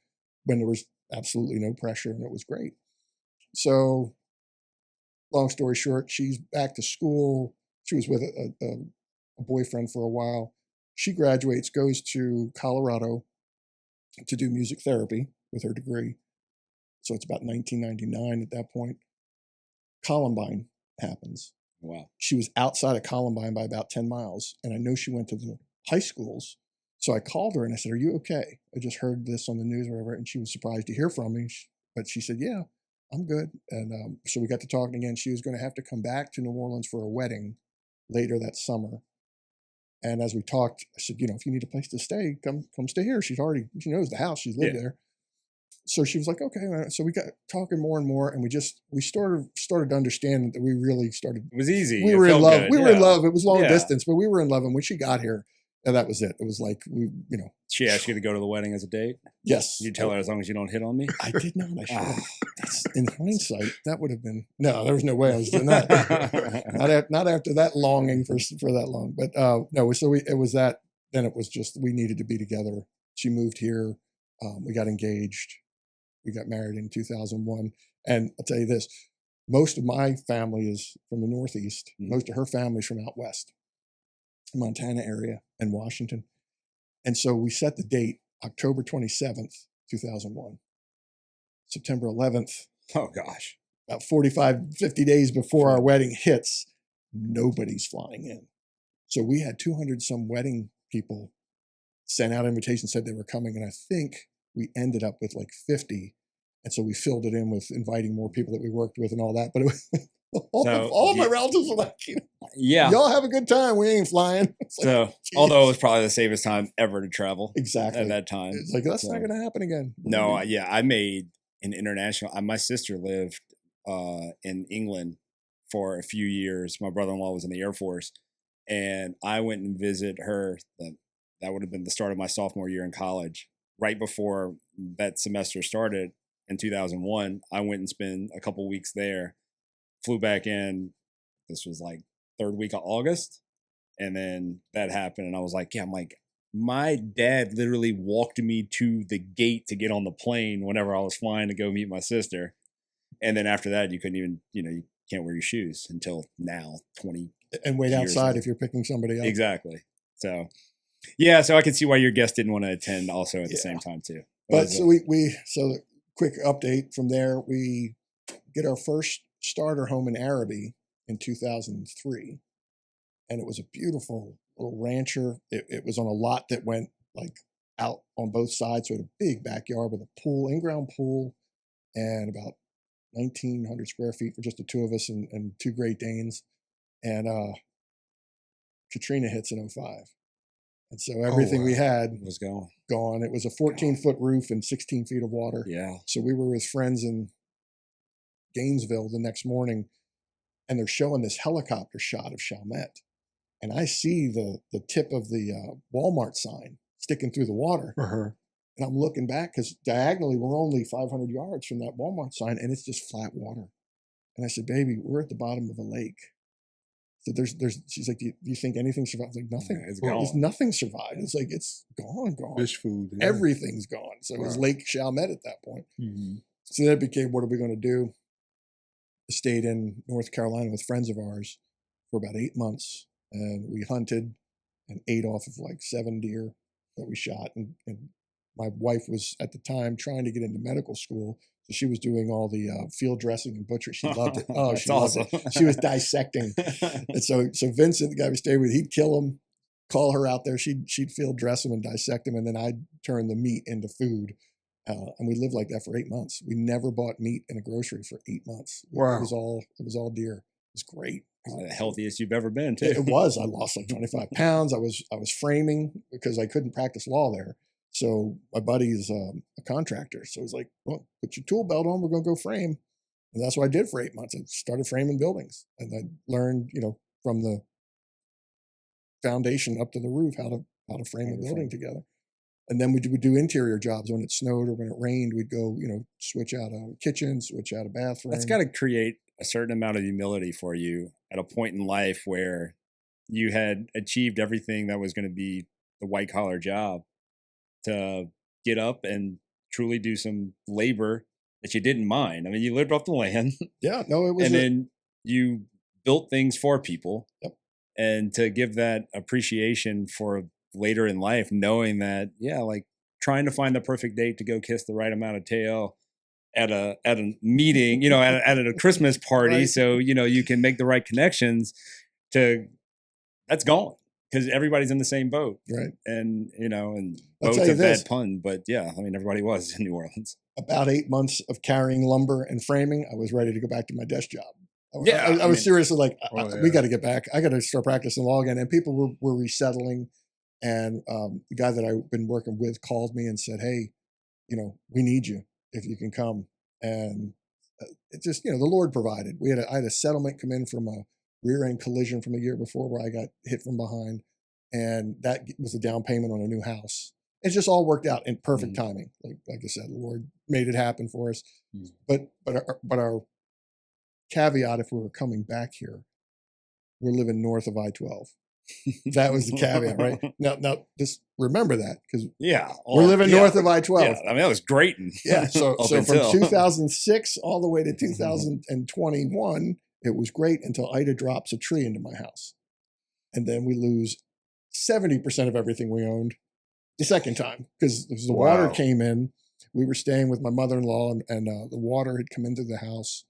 when there was absolutely no pressure, and it was great. So long story short, she's back to school. She was with a boyfriend for a while. She graduates, goes to Colorado to do music therapy with her degree. So it's about 1999 at that point. Columbine happens. Wow. She was outside of Columbine by about 10 miles. And I know she went to the high schools. So I called her and I said, are you okay? I just heard this on the news or whatever. And she was surprised to hear from me. But she said, yeah, I'm good. And so we got to talking again. She was going to have to come back to New Orleans for a wedding later that summer. And as we talked, I said, if you need a place to stay, come stay here. She knows the house. She's lived there. So she was like, okay. So we got talking more and more, and we started to understand that we really started. It was easy. We were in love. We were in love. It was long distance, but we were in love. And when she got here, and that was it. It was like She asked you to go to the wedding as a date? Yes. You tell her as long as you don't hit on me? I did not. I should have. In hindsight, that would have been there was no way I was doing that. not after that longing for that long. But no. So it was that. Then it was just we needed to be together. She moved here. We got engaged. We got married in 2001. And I'll tell you this: most of my family is from the Northeast. Mm-hmm. Most of her family's from out west, Montana area and Washington. And so we set the date October 27th, 2001. September 11th. Oh, gosh. About 45, 50 days before our wedding hits, nobody's flying in. So we had 200 some wedding people sent out invitations, said they were coming. And I think we ended up with like 50. And so we filled it in with inviting more people that we worked with and all that. But it was, all of my relatives were like, y'all have a good time. We ain't flying. Although it was probably the safest time ever to travel. Exactly. At that time. It's like, that's not going to happen again. No, I made an international. My sister lived in England for a few years. My brother-in-law was in the Air Force. And I went and visited her. That would have been the start of my sophomore year in college. Right before that semester started in 2001, I went and spent a couple weeks there. Flew back in. This was like third week of August. And then that happened. And I was like, my dad literally walked me to the gate to get on the plane whenever I was flying to go meet my sister. And then after that, you couldn't even, you can't wear your shoes until now, 20 and wait outside if you're picking somebody up. Exactly. So, so I can see why your guest didn't want to attend also at the same time too. But so so quick update from there, we get our first starter home in Araby in 2003. And it was a beautiful little rancher. It was on a lot that went like out on both sides. So it had a big backyard with a pool, in-ground pool, and about 1,900 square feet for just the two of us and two Great Danes. And Katrina hits in 2005. And so everything we had was gone. It was a 14-foot roof and 16 feet of water. Yeah. So we were with friends in Gainesville the next morning, and they're showing this helicopter shot of Chalmette. And I see the tip of the Walmart sign sticking through the water. Uh-huh. And I'm looking back because diagonally we're only 500 yards from that Walmart sign, and it's just flat water. And I said, baby, we're at the bottom of a lake. So she's like, do you think anything survived? I was like, nothing. Yeah, it's gone. There's nothing survived. It's like, it's gone. Fish food. Yeah. Everything's gone. So it was Lake Chalmette at that point. Mm-hmm. So then it became, what are we going to do? I stayed in North Carolina with friends of ours for about 8 months. And we hunted and ate off of like 7 deer that we shot. And my wife was at the time trying to get into medical school. So she was doing all the field dressing and butchery. She loved it. Oh, she loved it. She was dissecting. And so Vincent, the guy we stayed with, he'd kill him, call her out there. She'd field dress him and dissect him. And then I'd turn the meat into food. And we lived like that for 8 months. We never bought meat in a grocery for 8 months. Wow. It was all deer. It was great. The healthiest you've ever been, too. It was. I lost like 25 pounds. I was framing because I couldn't practice law there. So my buddy's a contractor. So he's like, well, put your tool belt on. We're going to go frame. And that's what I did for 8 months. I started framing buildings. And I learned, from the foundation up to the roof, how to how to frame a building together. And then we would do interior jobs when it snowed or when it rained. We'd go, switch out a kitchen, switch out a bathroom. That's got to create a certain amount of humility for you at a point in life where you had achieved everything that was going to be the white collar job, to get up and truly do some labor that you didn't mind. I mean, you lived off the land. Yeah, no, it was. And then you built things for people. Yep. And to give that appreciation for later in life, knowing that, like trying to find the perfect date to go kiss the right amount of tail at a meeting, at a Christmas party. Right. So, you can make the right connections that's gone because everybody's in the same boat. Right. And, and I'll boat's tell you a this. bad pun, but everybody was in New Orleans. About 8 months of carrying lumber and framing, I was ready to go back to my desk job. Yeah, I was seriously like, we yeah. got to get back. I got to start practicing law again. And people were resettling. And the guy that I've been working with called me and said, hey, we need you if you can come. And it just, the Lord provided. I had a settlement come in from a rear end collision from a year before where I got hit from behind. And that was a down payment on a new house. It just all worked out in perfect timing. Like I said, the Lord made it happen for us. But our caveat, if we were coming back here, we're living north of I-12. That was the caveat, right? Now, just remember that because we're living north of I-12. Yeah, I mean, that was great. Yeah, so from 2006 all the way to 2021, it was great until Ida drops a tree into my house. And then we lose 70% of everything we owned the second time because the water came in. We were staying with my mother-in-law and the water had come into the house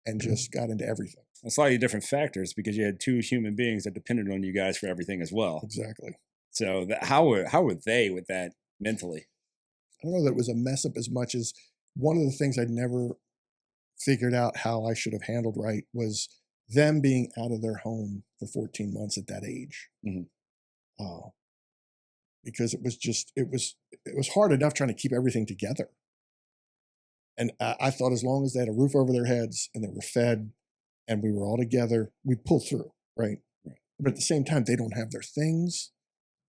and just got into everything. A slightly different factors because you had two human beings that depended on you guys for everything as well. Exactly. So how were they with that mentally? I don't know that it was a mess up as much as one of the things I'd never figured out how I should have handled right was them being out of their home for 14 months at that age. Because it was hard enough trying to keep everything together. And I thought as long as they had a roof over their heads and they were fed and we were all together, we'd pull through, right? But at the same time, they don't have their things.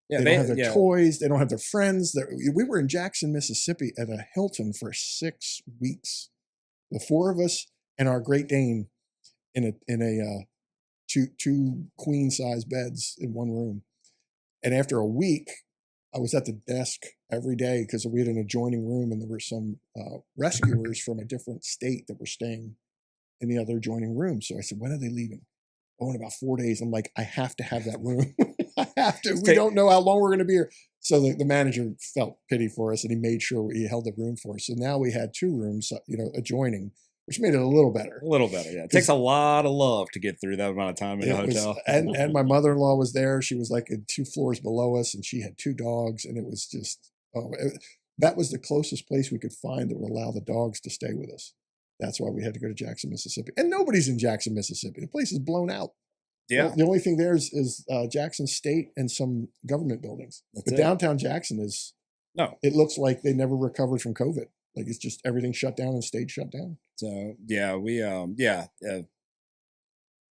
Yeah, they don't have their toys. They don't have their friends. We were in Jackson, Mississippi at a Hilton for 6 weeks. The four of us and our Great Dane in a two queen size beds in one room. And after a week, I was at the desk every day because we had an adjoining room and there were some rescuers from a different state that were staying in the other adjoining room. So I said, when are they leaving? Oh, in about 4 days. I'm like, I have to have that room. I have to. We don't know how long we're going to be here. So the manager felt pity for us and he made sure he held the room for us. So now we had 2 rooms, adjoining, which made it a little better. A little better, yeah. It takes a lot of love to get through that amount of time in a hotel. And my mother-in-law was there. She was like 2 floors below us and she had 2 dogs. And it was just, that was the closest place we could find that would allow the dogs to stay with us. That's why we had to go to Jackson, Mississippi. And nobody's in Jackson, Mississippi. The place is blown out. Yeah. The only thing there is Jackson State and some government buildings. But downtown Jackson it looks like they never recovered from COVID. Like it's just everything shut down and stayed shut down. So yeah, we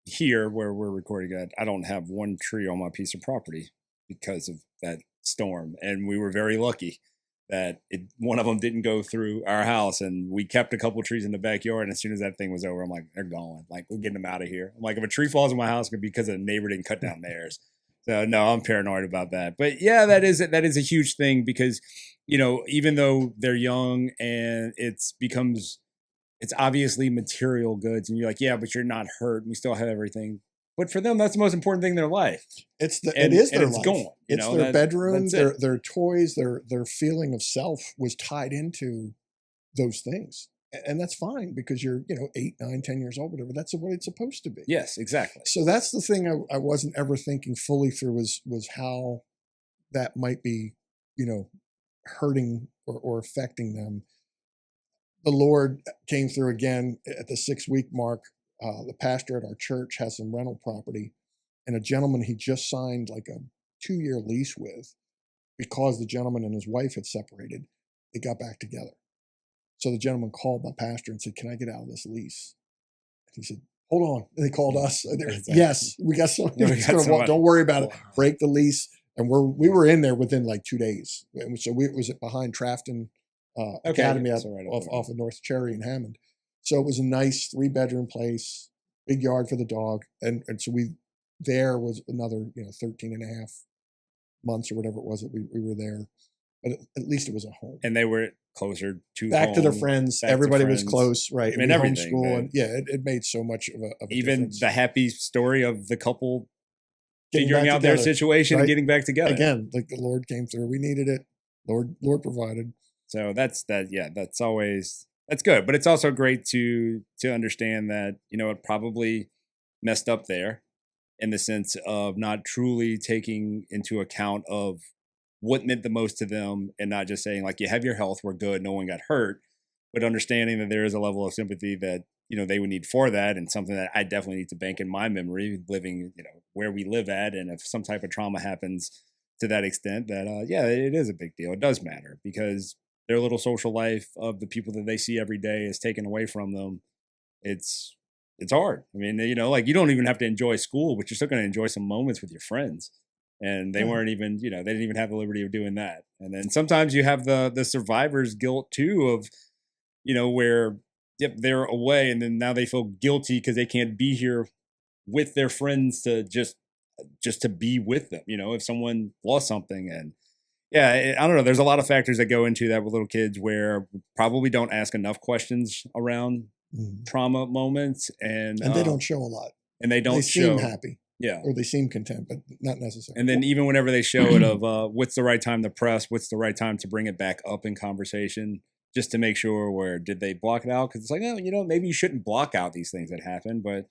here where we're recording at, I don't have one tree on my piece of property because of that storm, and we were very lucky that one of them didn't go through our house, and we kept a couple trees in the backyard. And as soon as that thing was over, I'm like, they're gone. Like we're getting them out of here. I'm like, if a tree falls in my house, it's because a neighbor didn't cut down theirs. So no, I'm paranoid about that. But yeah, that is a huge thing because, even though they're young and it's obviously material goods and you're like, yeah, but you're not hurt. We still have everything. But for them, that's the most important thing in their life. It is their life. Gone. It's their bedroom, their toys, their feeling of self was tied into those things. And that's fine because you're, 8, 9, 10 years old, whatever. That's what it's supposed to be. Yes, exactly. So that's the thing I wasn't ever thinking fully through was how that might be, hurting or affecting them. The Lord came through again at the 6-week mark. The pastor at our church has some rental property, and a gentleman he just signed like a 2-year lease with, because the gentleman and his wife had separated, they got back together. So the gentleman called my pastor and said, "Can I get out of this lease?" And he said, "Hold on." And they called us. Yes, we got something. Don't worry about it. Break the lease. And we were in there within like 2 days. And so it was behind Trafton Academy so right off of North Cherry in Hammond. So it was a nice 3-bedroom place, big yard for the dog. And so there was another, 13 and a half months or whatever it was that we were there. But at least it was a home. And they were closer to back home, to their friends. Everybody was close, right? I mean, we everything. homeschool, and it made so much of a even difference. the happy story of the couple Getting figuring back out their together, situation right? and getting back together. Again, like the Lord came through. We needed it. Lord provided. So that's good. But it's also great to understand that, it probably messed up there in the sense of not truly taking into account of what meant the most to them, and not just saying like, you have your health, we're good, no one got hurt, but understanding that there is a level of sympathy that, they would need for that, and something that I definitely need to bank in my memory, living, where we live at. And if some type of trauma happens to that extent, that, it is a big deal. It does matter, because their little social life of the people that they see every day is taken away from them. It's hard. I mean, like, you don't even have to enjoy school, but you're still going to enjoy some moments with your friends. And they weren't even, they didn't even have the liberty of doing that. And then sometimes you have the survivor's guilt too of, where, yep, they're away, and then now they feel guilty because they can't be here with their friends to just to be with them, if someone lost something. And I don't know, there's a lot of factors that go into that with little kids, where we probably don't ask enough questions around trauma moments, and they don't show a lot, and they seem happy, yeah, or they seem content, but not necessarily. And then even whenever they show it of what's the right time to press, what's the right time to bring it back up in conversation, just to make sure, where did they block it out? Because it's like, maybe you shouldn't block out these things that happen, but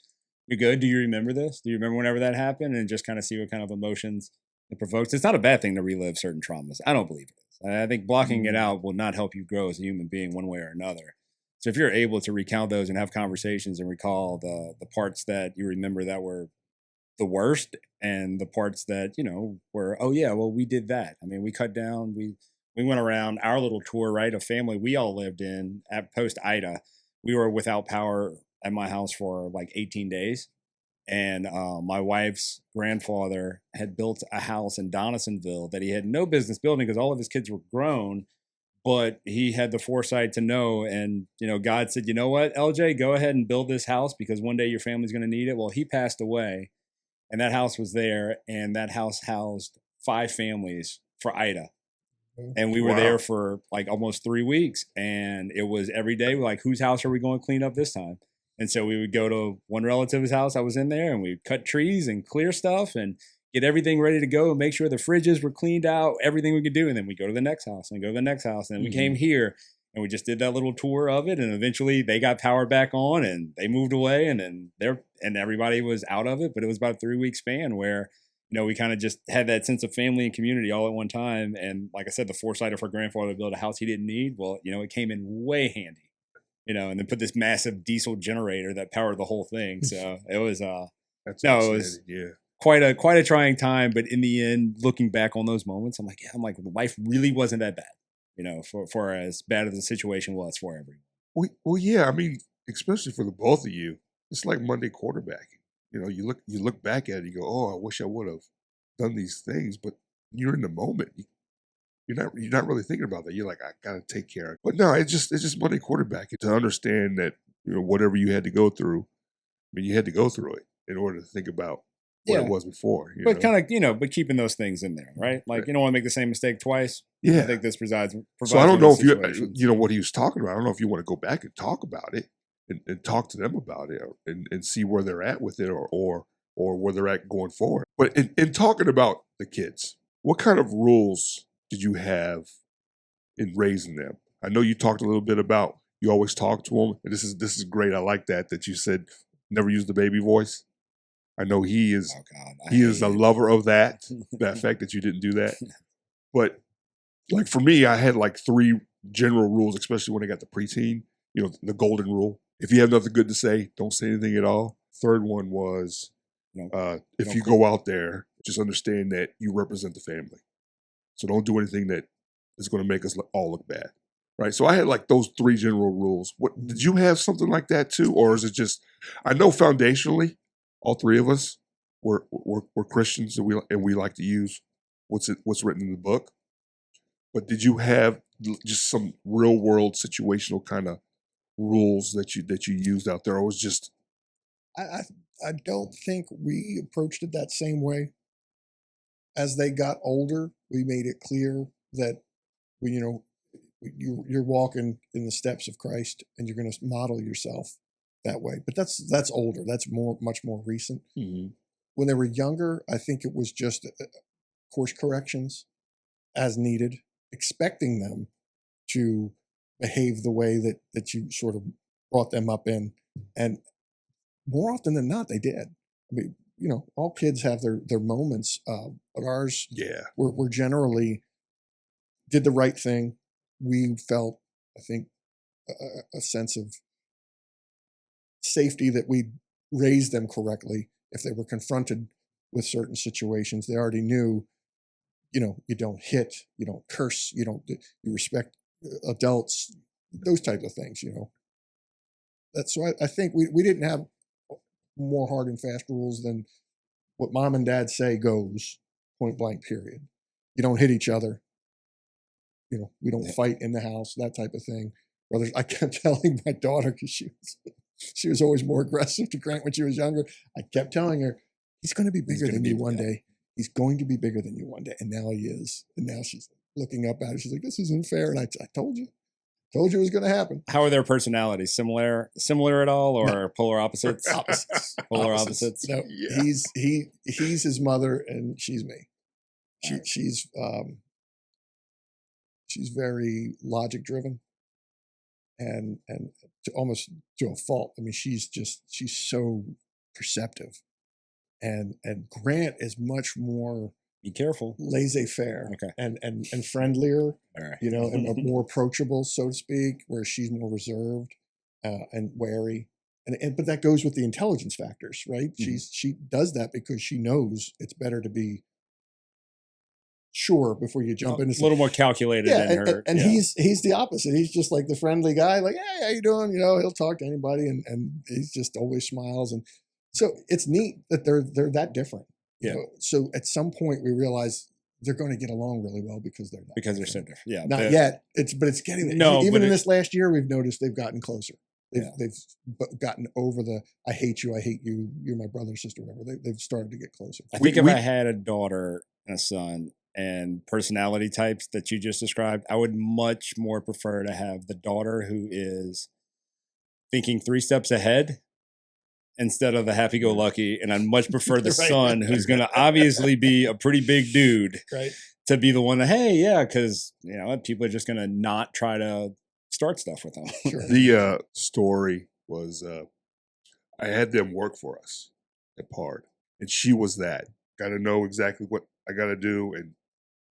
you're good. Do you remember this? Do you remember whenever that happened? And just kind of see what kind of emotions it provokes. It's not a bad thing to relive certain traumas. I don't believe it is. I think blocking it out will not help you grow as a human being one way or another. So if you're able to recount those and have conversations and recall the parts that you remember that were the worst, and the parts that, were, oh yeah, well, we did that. I mean, we cut down, we went around our little tour, right? A family we all lived in at post Ida. We were without power at my house for like 18 days. And my wife's grandfather had built a house in Donisonville that he had no business building because all of his kids were grown, but he had the foresight to know. And, God said, you know what, LJ, go ahead and build this house because one day your family's going to need it. Well, he passed away, and that house was there, and that house housed 5 families for Ida. And we were there for like almost 3 weeks, and it was every day, we're like, whose house are we going to clean up this time? And so we would go to one relative's house. I was in there, and we'd cut trees and clear stuff and get everything ready to go and make sure the fridges were cleaned out, everything we could do. And then we go to the next house and go to the next house. And then we came here, and we just did that little tour of it. And eventually they got power back on, and they moved away, and then everybody was out of it. But it was about a 3-week span where, we kind of just had that sense of family and community all at one time. And like I said, the foresight of her grandfather to build a house he didn't need, well, it came in way handy, and then put this massive diesel generator that powered the whole thing. So it was, it was quite a trying time. But in the end, looking back on those moments, I'm like, life really wasn't that bad, for as bad as the situation was for everyone. Well, yeah, I mean, especially for the both of you, it's like Monday quarterbacking. You look back at it, you go, oh, I wish I would have done these things, but you're in the moment. You're not really thinking about that. You're like, I gotta take care of it. But no, it's just Monday quarterbacking, to understand that, whatever you had to go through, I mean, you had to go through it in order to think about what it was before. But kind of, but keeping those things in there, right? Like, you don't want to make the same mistake twice. Yeah. I think this provides so I don't know if you, what he was talking about. I don't know if you want to go back and talk about it and talk to them about it, and see where they're at with it, or where they're at going forward. But in talking about the kids, what kind of rules did you have in raising them? I know you talked a little bit about, you always talk to them, and this is great. I like that you said never use the baby voice. I know he is a lover of that fact that you didn't do that. But like for me, I had like 3 general rules, especially when I got the preteen, the golden rule. If you have nothing good to say, don't say anything at all. Third one was, if you go out there, just understand that you represent the family. So don't do anything that is going to make us all look bad, right? So I had like those 3 general rules. What did you have something like that too, or is it just? I know foundationally, all 3 of us were Christians, and we like to use what's written in the book. But did you have just some real world situational kind of rules that you used out there, or was just I don't think we approached it that same way. As they got older, we made it clear that you're walking in the steps of Christ, and you're going to model yourself that way. But that's older. That's much more recent. Mhm. When they were younger, I think it was just course corrections as needed, expecting them to behave the way that you sort of brought them up in. And more often than not, they did. I mean, all kids have their moments, but ours were generally did the right thing. We felt, I think, a sense of safety that we raised them correctly. If they were confronted with certain situations, they already knew, you don't hit, you don't curse, you respect adults, those type of things, That's why I think we didn't have more hard and fast rules than what mom and dad say goes, point blank, period. You don't hit each other. We don't fight in the house, that type of thing. Brothers, I kept telling my daughter, because she was always more aggressive to Grant when she was younger. I kept telling her, he's going to be bigger than you one day. He's going to be bigger than you one day. And now he is. And now she's looking up at it. She's like, this isn't fair. And I told you it was going to happen. How are their personalities? Similar at all, or No. polar opposites? Opposites. Polar opposites. No, Yeah. he's his mother, and she's me. She's very logic driven, and almost to a fault. I mean, she's so perceptive, and Grant is much more Be careful. laissez-faire, Okay. and friendlier, All right. and more approachable, so to speak, where she's more reserved and wary. But that goes with the intelligence factors, right? Mm-hmm. She does that because she knows it's better to be sure before you jump into A little more calculated than her. and he's the opposite. He's just like the friendly guy, like, hey, how you doing? He'll talk to anybody, and he's just always smiles. And so it's neat that they're that different. Yeah. So at some point we realize they're going to get along really well because they're so different. Yeah. Not yet. It's getting there. No, Even but in this last year, we've noticed they've gotten closer. They've Yeah. gotten over the I hate you, you're my brother, sister, whatever. They've started to get closer. I think if I had a daughter and a son and personality types that you just described, I would much more prefer to have the daughter who is thinking 3 steps ahead instead of the happy-go-lucky, and I'd much prefer the Right. son who's going to obviously be a pretty big dude, Right. to be the one that, hey, yeah, because people are just going to not try to start stuff with them. Sure. The story was I had them work for us at PARD, and she was that. Got to know exactly what I got to do, and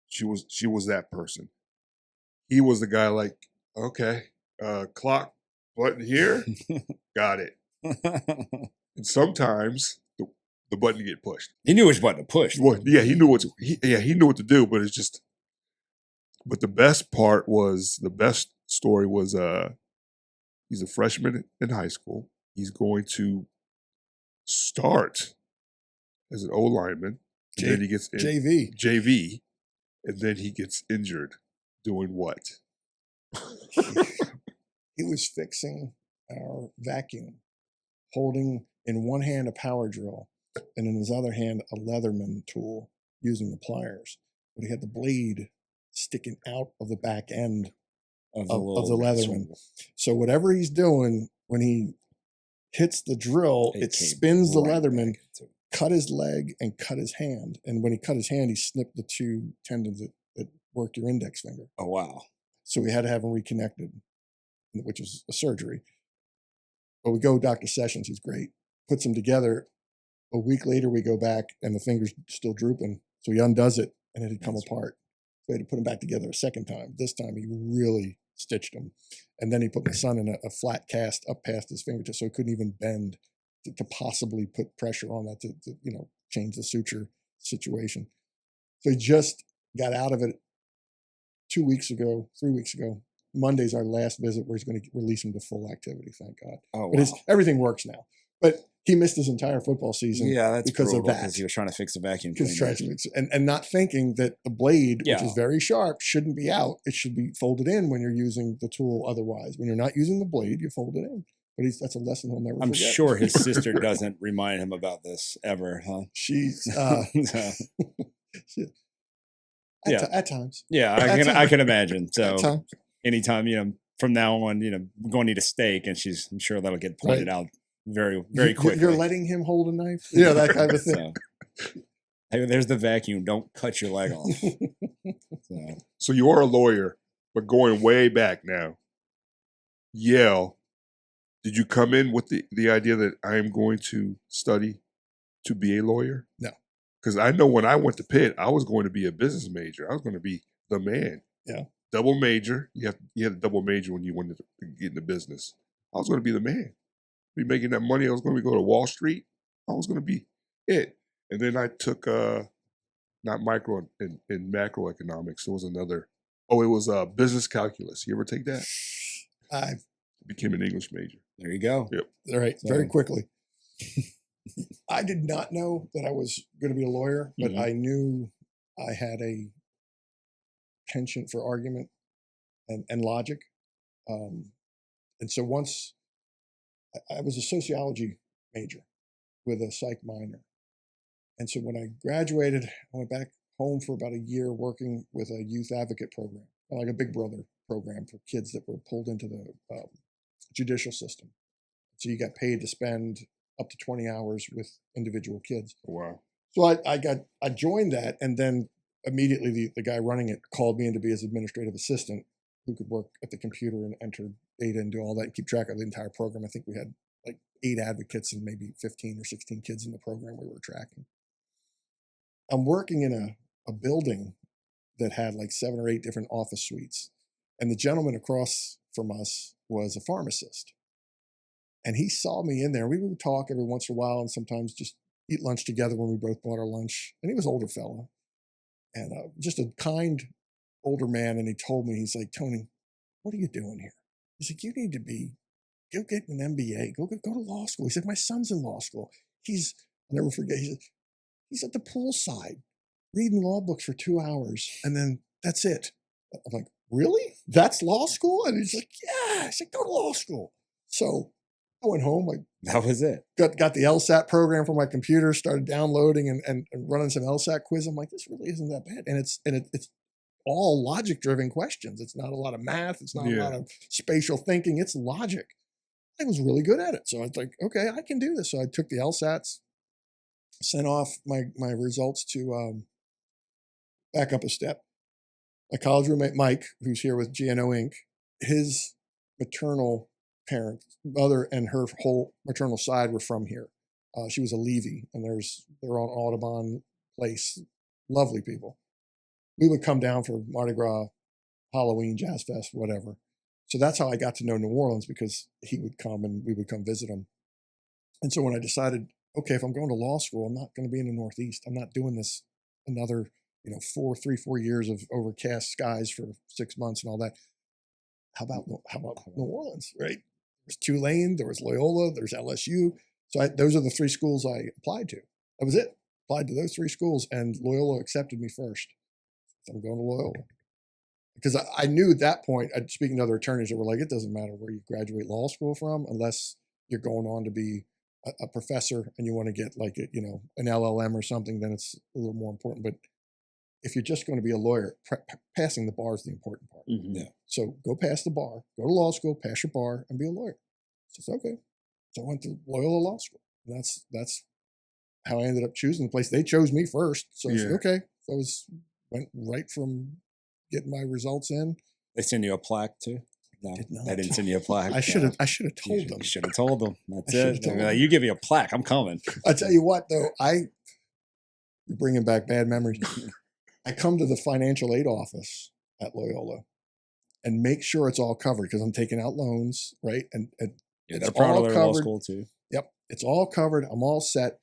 she was that person. He was the guy like, okay, clock button here, got it. And sometimes the button get pushed. He knew which button to push. Well, yeah, he knew what to do, but it's just. But the best story was he's a freshman in high school. He's going to start as an O lineman, and then he gets JV, and then he gets injured. Doing what? He was fixing our vacuum, holding in one hand a power drill and in his other hand a Leatherman tool using the pliers. But he had the blade sticking out of the back end of the Leatherman. So whatever he's doing, when he hits the drill, it spins the Leatherman, cut his leg and cut his hand. And when he cut his hand, he snipped the 2 tendons that work your index finger. Oh, wow. So we had to have him reconnected, which was a surgery. But we go Dr. Sessions, who's great, puts them together. A week later, we go back and the finger's still drooping. So he undoes it and it had come apart. So we had to put him back together a second time. This time he really stitched him. And then he put my son in a flat cast up past his fingertip, so he couldn't even bend to possibly put pressure on that to change the suture situation. So he just got out of it 3 weeks ago. Monday's our last visit where he's going to release him to full activity, thank God. Oh, wow. But everything works now. But he missed his entire football season Yeah, that's because of brutal that. because he was trying to fix the vacuum Because cleaner. and not thinking that the blade, which Yeah. is very sharp, shouldn't be out. It should be folded in when you're using the tool. Otherwise, when you're not using the blade, you fold it in. But that's a lesson he'll never I'm forget. sure his sister doesn't remind him about this ever, huh? She's So, at times. yeah, At I can imagine. So At times. anytime, from now on, we're going to need a steak, and I'm sure that'll get pointed Right. out very, very quickly. You're letting him hold a knife? Yeah, that kind of thing. So, hey, there's the vacuum. Don't cut your leg off. So you are a lawyer, but going way back now, Yale, did you come in with the idea that I am going to study to be a lawyer? No. Because I know when I went to Pitt, I was going to be a business major. I was going to be the man. Yeah. Double major. You had a double major when you wanted to get into business. I was going to be the man. Be making that money. I was going to go to Wall Street. I was going to be it. And then I took not micro and macroeconomics. It was another. Oh, it was business calculus. You ever take that? I Became an English major. There you go. Yep. All right, So- very quickly. I did not know that I was going to be a lawyer, but Mhm. I knew I had a penchant for argument and logic. And so once I was a sociology major with a psych minor. And so when I graduated, I went back home for about a year working with a youth advocate program, like a Big Brother program for kids that were pulled into the judicial system. So you got paid to spend up to 20 hours with individual kids. Wow. So I joined that, and then immediately the guy running it called me in to be his administrative assistant, who could work at the computer and enter data and do all that and keep track of the entire program. I think we had like 8 advocates and maybe 15 or 16 kids in the program we were tracking. I'm working in a building that had like 7 or 8 different office suites. And the gentleman across from us was a pharmacist. And he saw me in there. We would talk every once in a while and sometimes just eat lunch together when we both bought our lunch. And he was an older fella and just a kind older man. And he told me, he's like, Tony, what are you doing here? He's like, you need to go get an MBA, go to law school. He said, my son's in law school. I'll never forget, he's at the poolside reading law books for 2 hours and then that's it. I'm like, really? That's law school? And he's like, yeah. I said, go to law school. So I went home. I That was it. got the LSAT program for my computer, started downloading and running some LSAT quiz. I'm like, this really isn't that bad. And it's all logic-driven questions. It's not a lot of math. It's not a lot of spatial thinking. It's logic. I was really good at it. So I was like, okay, I can do this. So I took the LSATs, sent off my results to back up a step. My college roommate, Mike, who's here with GNO Inc., his maternal mother and her whole maternal side were from here. She was a Levy, and they're on Audubon Place. Lovely people. We would come down for Mardi Gras, Halloween, Jazz Fest, whatever. So that's how I got to know New Orleans, because he would come and we would come visit him. And so when I decided, okay, if I'm going to law school, I'm not going to be in the Northeast. I'm not doing this another 4 years of overcast skies for 6 months and all that. How about New Orleans, right? There's Tulane, there was Loyola, there's LSU. So those are the 3 schools I applied to. That was it. Applied to those 3 schools, and Loyola accepted me first. So I'm going to Loyola. Because I knew at that point, speaking to other attorneys that were like, it doesn't matter where you graduate law school from, unless you're going on to be a professor and you want to get like an LLM or something, then it's a little more important. But if you're just going to be a lawyer, passing the bar is the important part. Mm-hmm. Yeah. So go pass the bar, go to law school, pass your bar, and be a lawyer. So it's okay. So I went to Loyola Law School. And that's how I ended up choosing the place. They chose me first. So I said, okay. So I went right from getting my results in. They send you a plaque too? No, they didn't send you a plaque. I should have told them. You should have told them. That's I it. should've told Like, them. you give me a plaque, I'm coming. I tell you what, though, you're bringing back bad memories. I come to the financial aid office at Loyola and make sure it's all covered, because I'm taking out loans, right? And Yeah, it's they're proud all of their law covered. school too. Yep, it's all covered. I'm all set.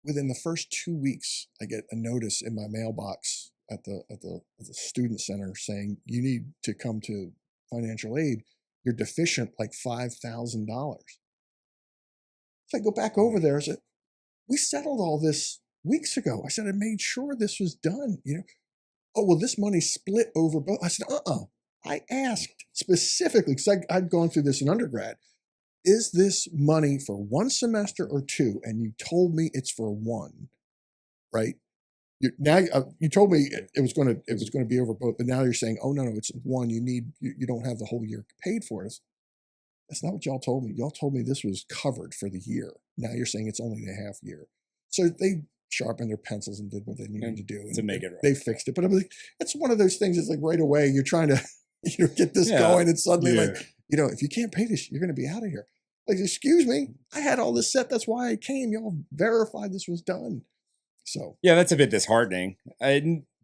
Within the first 2 weeks, I get a notice in my mailbox at the student center saying, you need to come to financial aid. You're deficient like $5,000. So I go back over there. I said, we settled all this weeks ago. I said, I made sure this was done. Oh, well, this money split over both. I said, I asked specifically, because I'd gone through this in undergrad. Is this money for one semester or two? And you told me it's for one, right? You told me it was going to be over both, but now you're saying, oh no, it's one. You don't have the whole year paid for it. That's not what y'all told me. Y'all told me this was covered for the year. Now you're saying it's only the half year. So they sharpened their pencils and did what they needed to do to make it right. They fixed it. But I'm like, it's one of those things. It's like right away you're trying to get this going, and suddenly if you can't pay this, you're going to be out of here. Like, excuse me, I had all this set. That's why I came. Y'all verified this was done. So yeah, that's a bit disheartening.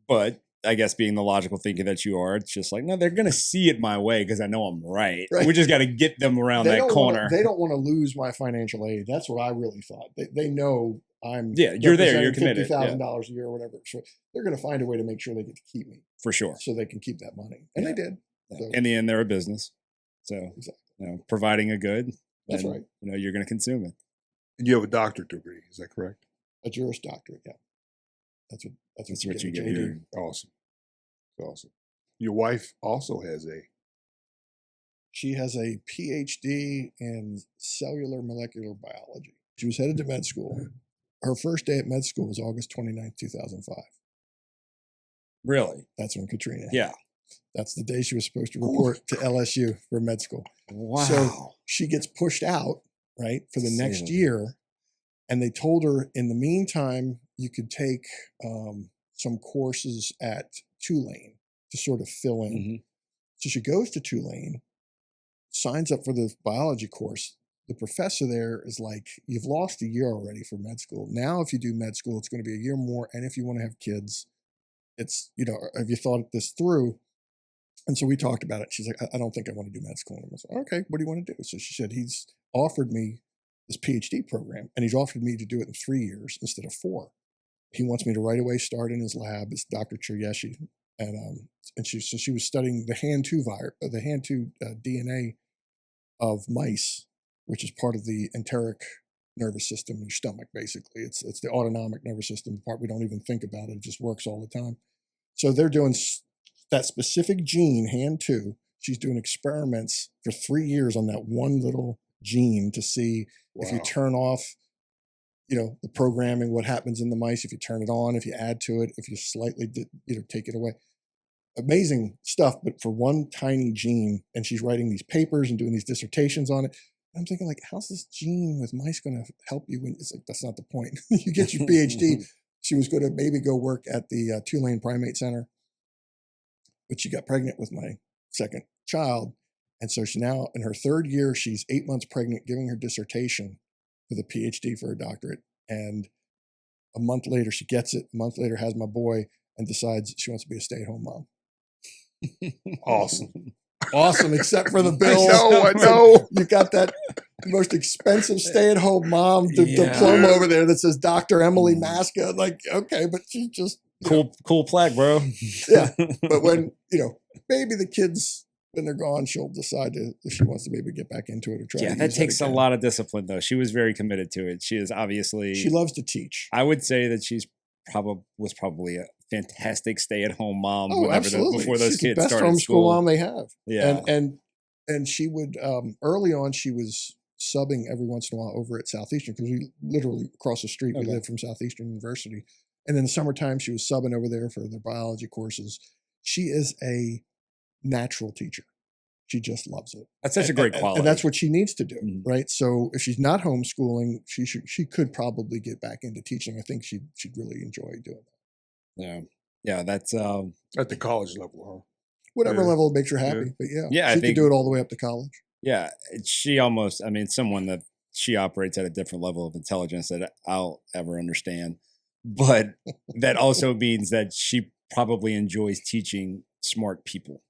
But I guess being the logical thinker that you are, it's just like, no, they're going to see it my way because I know I'm right. We just got to get them around that corner. They don't want to lose my financial aid. That's what I really thought. They know I'm you're there, you're committed. $50,000 a year or whatever. So they're going to find a way to make sure they get to keep me. For sure. So they can keep that money. And they did. Yeah. So. In the end, they're a business. So, providing a good, that's right. You're going to consume it. And you have a doctorate degree. Is that correct? A Juris Doctorate. Yeah. That's what you get here. Awesome. Awesome. Your wife also has She has a PhD in cellular molecular biology. She was headed to med school. Her first day at med school was August 29th, 2005. Really? That's when Katrina. Yeah. That's the day she was supposed to report to LSU for med school. Wow. So she gets pushed out, right, for the next year. And they told her, in the meantime, you could take some courses at Tulane to sort of fill in. Mm-hmm. So she goes to Tulane, signs up for the biology course. The professor there is like, you've lost a year already for med school. Now, if you do med school, it's going to be a year more. And if you want to have kids, it's, have you thought this through? And so we talked about it. She's like, I don't think I want to do med school. And I was like, okay, what do you want to do? So she said, he's offered me this PhD program, and he's offered me to do it in 3 years instead of 4. He wants me to right away start in his lab. It's Dr. Chiryeshi. And she was studying the hand-2 DNA of mice, which is part of the enteric nervous system in your stomach, basically. It's the autonomic nervous system, the part we don't even think about. It just works all the time. So they're doing that specific gene, hand-2. She's doing experiments for 3 years on that one little gene to see if you turn off, the programming, what happens in the mice, if you turn it on, if you add to it, if you slightly, take it away. Amazing stuff, but for one tiny gene, and she's writing these papers and doing these dissertations on it. I'm thinking, like, how's this gene with mice going to help you? When it's like, that's not the point. You get your PhD. She was going to maybe go work at the Tulane Primate Center, but she got pregnant with my second child. And so she now, in her 3rd year, she's 8 months pregnant, giving her dissertation for the PhD for her doctorate. And a month later, she gets it. A month later, has my boy and decides she wants to be a stay-at-home mom. Awesome, except for the bills. I know. You got that most expensive stay-at-home mom diploma over there that says Dr. Emily Maska. Like, okay, but she just cool plaque, bro. Yeah, but when maybe the kids, when they're gone, she'll decide if she wants to maybe get back into it or try. Yeah, that takes a lot of discipline, though. She was very committed to it. She is obviously. She loves to teach. I would say that was probably a fantastic stay-at-home mom. Oh, absolutely. Before those kids best started homeschool school. Mom they have. Yeah, and she would early on she was subbing every once in a while over at Southeastern, because we literally across the street. We lived from Southeastern University, and in the summertime she was subbing over there for their biology courses. She is a natural teacher. She just loves it. That's such a great quality. And that's what she needs to do, right? So if she's not homeschooling, she could probably get back into teaching. I think she'd really enjoy doing that. Yeah, that's at the college level, huh? Whatever level makes her happy, but she could do it all the way up to college. Yeah, she almost. I mean, someone that she operates at a different level of intelligence that I'll ever understand, but that also means that she probably enjoys teaching smart people.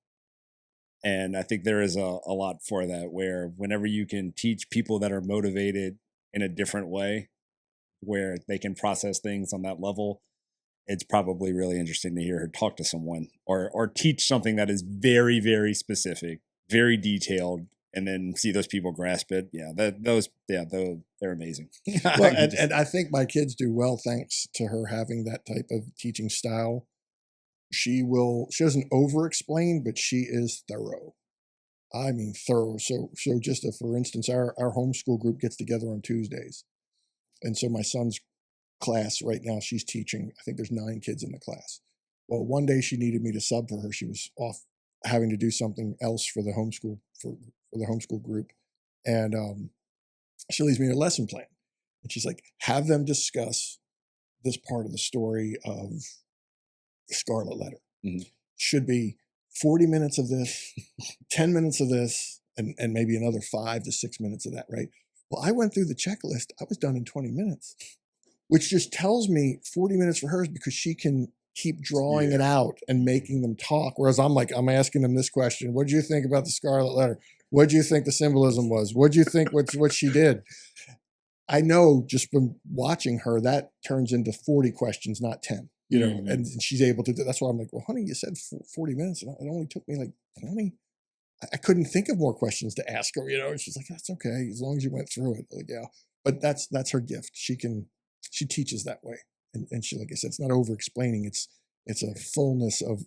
And I think there is a lot for that, where whenever you can teach people that are motivated in a different way, where they can process things on that level, it's probably really interesting to hear her talk to someone or teach something that is very, very specific, very detailed, and then see those people grasp it. Yeah, they're amazing. Well, and I think my kids do well thanks to her having that type of teaching style. She doesn't over explain, but she is thorough. I mean thorough. So just for instance, our homeschool group gets together on Tuesdays. And so my son's class right now, she's teaching, I think there's 9 kids in the class. Well, one day she needed me to sub for her. She was off having to do something else for the homeschool for the homeschool group. And she leaves me a lesson plan. And she's like, have them discuss this part of the story of Scarlet Letter. Mm-hmm. Should be 40 minutes of this, 10 minutes of this, and maybe another 5 to 6 minutes of that, right? Well, I went through the checklist. I was done in 20 minutes, which just tells me 40 minutes for hers because she can keep drawing it out and making them talk. Whereas I'm asking them this question. What did you think about the Scarlet Letter? What do you think the symbolism was? What do you think what she did? I know just from watching her, that turns into 40 questions, not 10. You know, and she's able to do. That's why I'm like, well, honey, you said 40 minutes, and it only took me like 20. I couldn't think of more questions to ask her. You know, and she's like, that's okay, as long as you went through it. Like, yeah, but that's her gift. She teaches that way, and she, like I said, it's not over explaining. It's a fullness of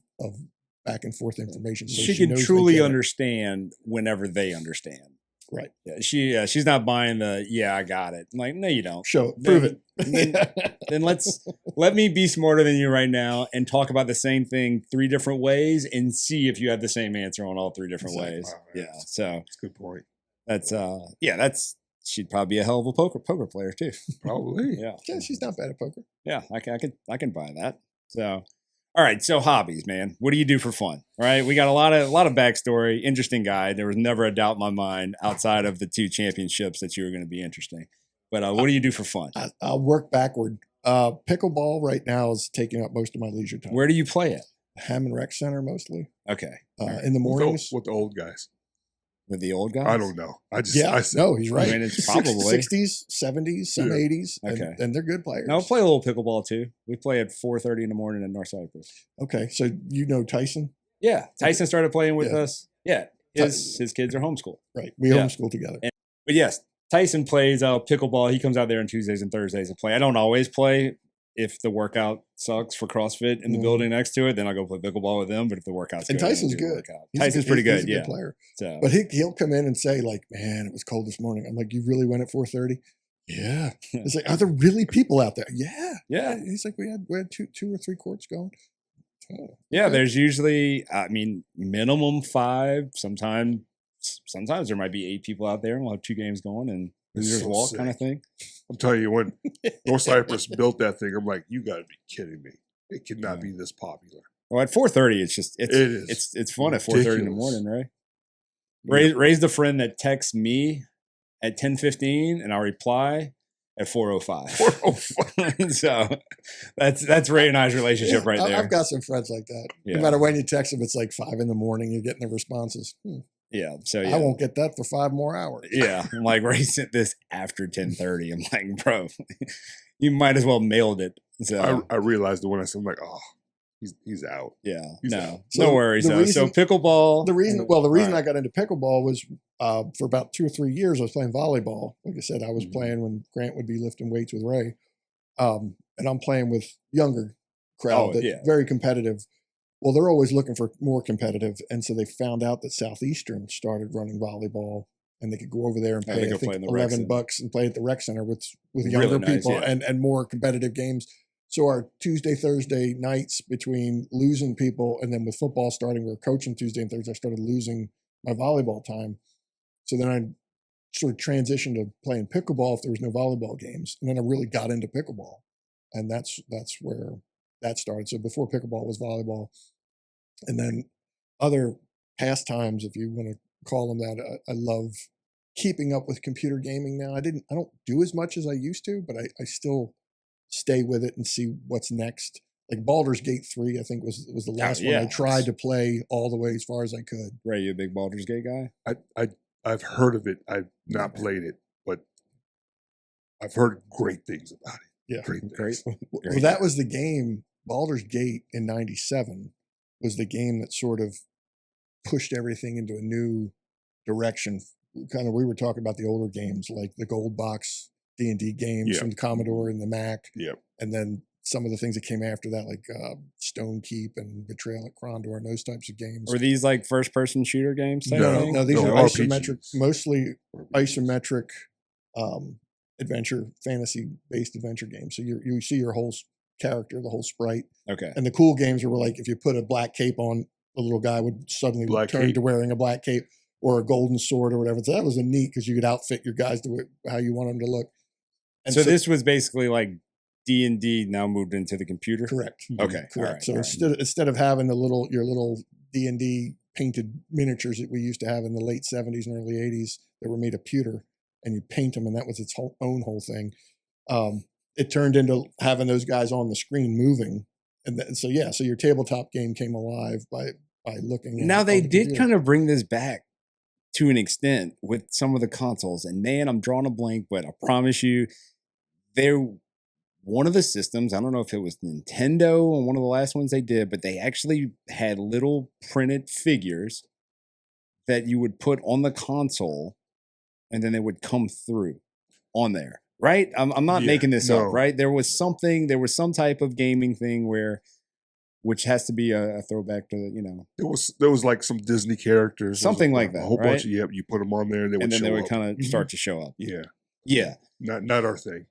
back and forth information. So she can truly understand whenever they understand. Right. Yeah, she's not buying the, I got it. I'm like, no, you don't. Prove it. Then let me be smarter than you right now and talk about the same thing 3 different ways and see if you have the same answer on all 3 different ways. Wow, yeah. So that's a good point. That's she'd probably be a hell of a poker player too. Probably. Yeah, she's not bad at poker. Yeah, I can buy that. So all right, so hobbies, man. What do you do for fun? Right, we got a lot of backstory. Interesting guy. There was never a doubt in my mind outside of the 2 championships that you were going to be interesting. But what do you do for fun? I'll work backward. Pickleball right now is taking up most of my leisure time. Where do you play it? Hammond Rec Center mostly. Okay. In the mornings with the old guys. With the old guys? I don't know. No, he's right. I mean, it's probably 60s, 70s, some 80s. Okay. And they're good players. No, we'll play a little pickleball too. We play at 4:30 in the morning in North Cyprus. Okay. So you know Tyson? Yeah. Tyson started playing with us. Yeah. His kids are homeschooled. Right. We homeschool together. But yes, Tyson plays pickleball. He comes out there on Tuesdays and Thursdays and play. I don't always play. If the workout sucks for CrossFit in the building next to it, then I'll go play pickleball with them. But if the workout's good, Tyson's good. Tyson's pretty good. He's a good player. So, but he'll come in and say like, "Man, it was cold this morning." I'm like, "You really went at 4:30?" Yeah. It's like, are there really people out there? Yeah. Yeah. He's like, we had 2 or 3 courts going. Oh, yeah. Okay. There's usually, minimum 5. Sometimes there might be 8 people out there, and we'll have 2 games going and losers walk kind of thing. I'm telling you, when North Cyprus built that thing, I'm like, you got to be kidding me. It cannot be this popular. Well, at 4:30, it's fun at 4:30 in the morning, right? Raise the friend that texts me at 10:15, and I'll reply at 4:05. 4:05. So that's Ray and I's relationship right there. I've got some friends like that. Yeah. No matter when you text them, it's like 5 in the morning. You're getting the responses. Yeah. So I won't get that for 5 more hours. Yeah. I'm like, Ray sent this after 10:30. I'm like, bro, you might as well mailed it. So I realized that when I said, I'm like, oh, he's out. Yeah. He's out. No worries. So pickleball. The reason I got into pickleball was for about 2 or 3 years, I was playing volleyball. Like I said, I was playing when Grant would be lifting weights with Ray. And I'm playing with younger crowd very competitive. Well, they're always looking for more competitive. And so they found out that Southeastern started running volleyball, and they could go over there and pay, I think, $11 and play at the rec center with younger people and more competitive games. So our Tuesday, Thursday nights between losing people and then with football starting, we were coaching Tuesday and Thursday, I started losing my volleyball time. So then I sort of transitioned to playing pickleball if there was no volleyball games. And then I really got into pickleball. And that's where that started. So before pickleball was volleyball. And then other pastimes, if you want to call them that, I love keeping up with computer gaming now. I don't do as much as I used to, but I still stay with it and see what's next. Like Baldur's Gate 3, I think was the last one I tried to play all the way as far as I could. Ray, you a big Baldur's Gate guy? I've heard of it. I've not played it, but I've heard great things about it. Yeah. Great things. Well, that was the game. Baldur's Gate in 97 was the game that sort of pushed everything into a new direction we were talking about the older games like the gold box D&D games from the Commodore and the Mac. Yep. And then some of the things that came after that, like Stone Keep and Betrayal at Krondor and those types of games. Were these like first-person shooter games? Type No, thing? No, these No, are RPGs. isometric, mostly isometric adventure, fantasy-based adventure games. So you see your whole character, the whole sprite. Okay. And the cool games were like if you put a black cape on, the little guy would suddenly turn to wearing a black cape or a golden sword or whatever. So that was neat because you could outfit your guys to how you want them to look. And so this was basically like D&D now moved into the computer? Correct. Okay. Correct. So instead of having your little D&D painted miniatures that we used to have in the late 70s and early 80s that were made of pewter, and you paint them, and that was its own whole thing. It turned into having those guys on the screen moving. And so your tabletop game came alive by looking at Now they did computer. kind of bring this back to an extent with some of the consoles. And man, I'm drawing a blank, but I promise you, one of the systems, I don't know if it was Nintendo or one of the last ones they did, but they actually had little printed figures that you would put on the console and then they would come through on there. Right? I'm not making this up, right? There was some type of gaming thing which has to be a throwback to, There was like some Disney characters. Something like that, A whole right? bunch of, you put them on there and they would up. kind of start to show up. Yeah. Yeah. Not our thing.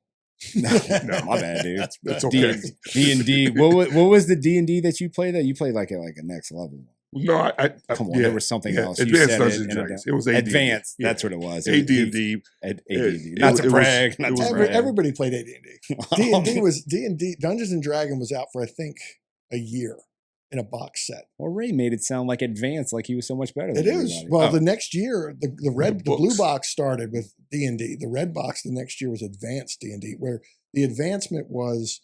No, my bad, dude. That's okay. D&D. What was the D&D that you played? That you played like a next level. No, I come on. There was something else. Advanced you said Dungeons and Dragons. It was AD&D. Advanced. Yeah. That's what it was. AD&D. AD&D. Not to brag. Everybody played AD&D. D&D. Dungeons and Dragons was out for I think a year in a box set. Well, Ray made it sound like advanced, like he was so much better than everybody. It is. Well, the next year, the blue box started with D&D. The red box the next year was advanced D&D, where the advancement was